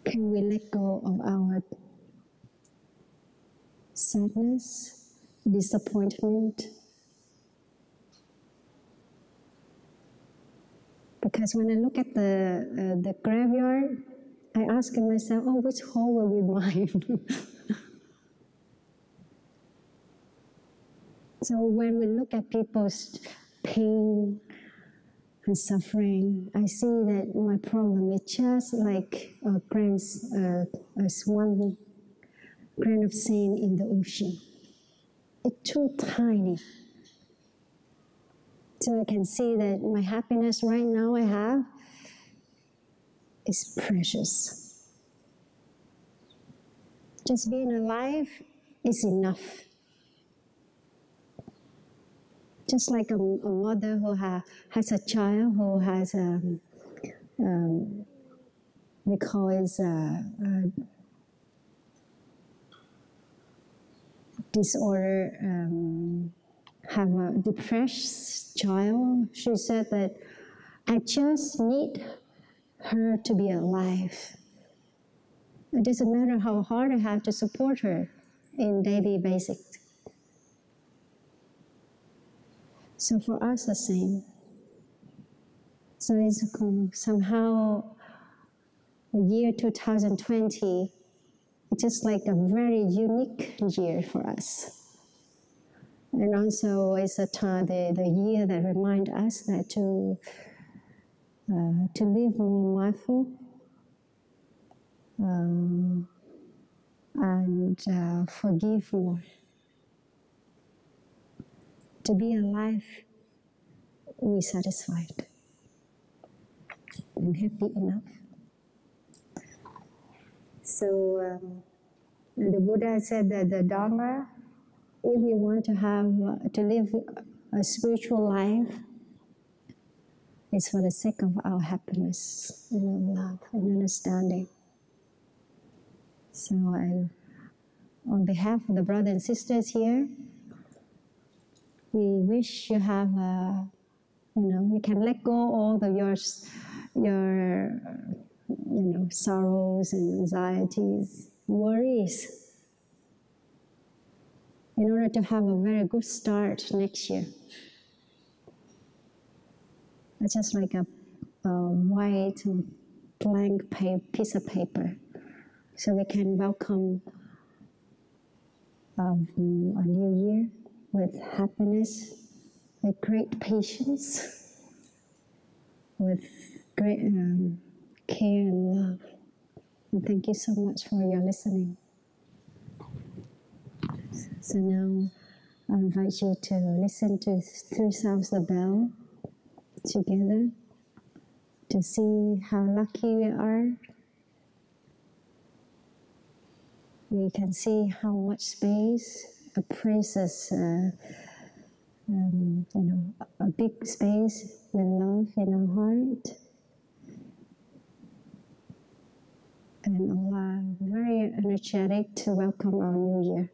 Can we let go of our sadness, disappointment? Because when I look at the graveyard, I ask myself, oh, which hole will be mine? So when we look at people's pain and suffering, I see that my problem is just like one grain of sand in the ocean. It's too tiny. So I can see that my happiness right now I have is precious. Just being alive is enough. Just like a mother who has a child who has we call it disorder, have a depressed child. She said that I just need her to be alive. It doesn't matter how hard I have to support her in daily basics. So for us, the same. So it's somehow the year 2020, it's just like a very unique year for us. And also it's a time, the year that reminds us that to live more mindful and forgive more. To be alive, we're satisfied and happy enough. So the Buddha said that the dharma, if you want to live a spiritual life, it's for the sake of our happiness and love and understanding. So on behalf of the brothers and sisters here, we wish you have, you can let go all of your sorrows and anxieties, worries, in order to have a very good start next year. It's just like a white blank piece of paper, so we can welcome a new year with happiness, with great patience, with great care and love. And thank you so much for your listening. So now I invite you to listen to three sounds of the bell together to see how lucky we are. We can see how much space, a precious, a big space with love in our heart. And all are very energetic to welcome our new year.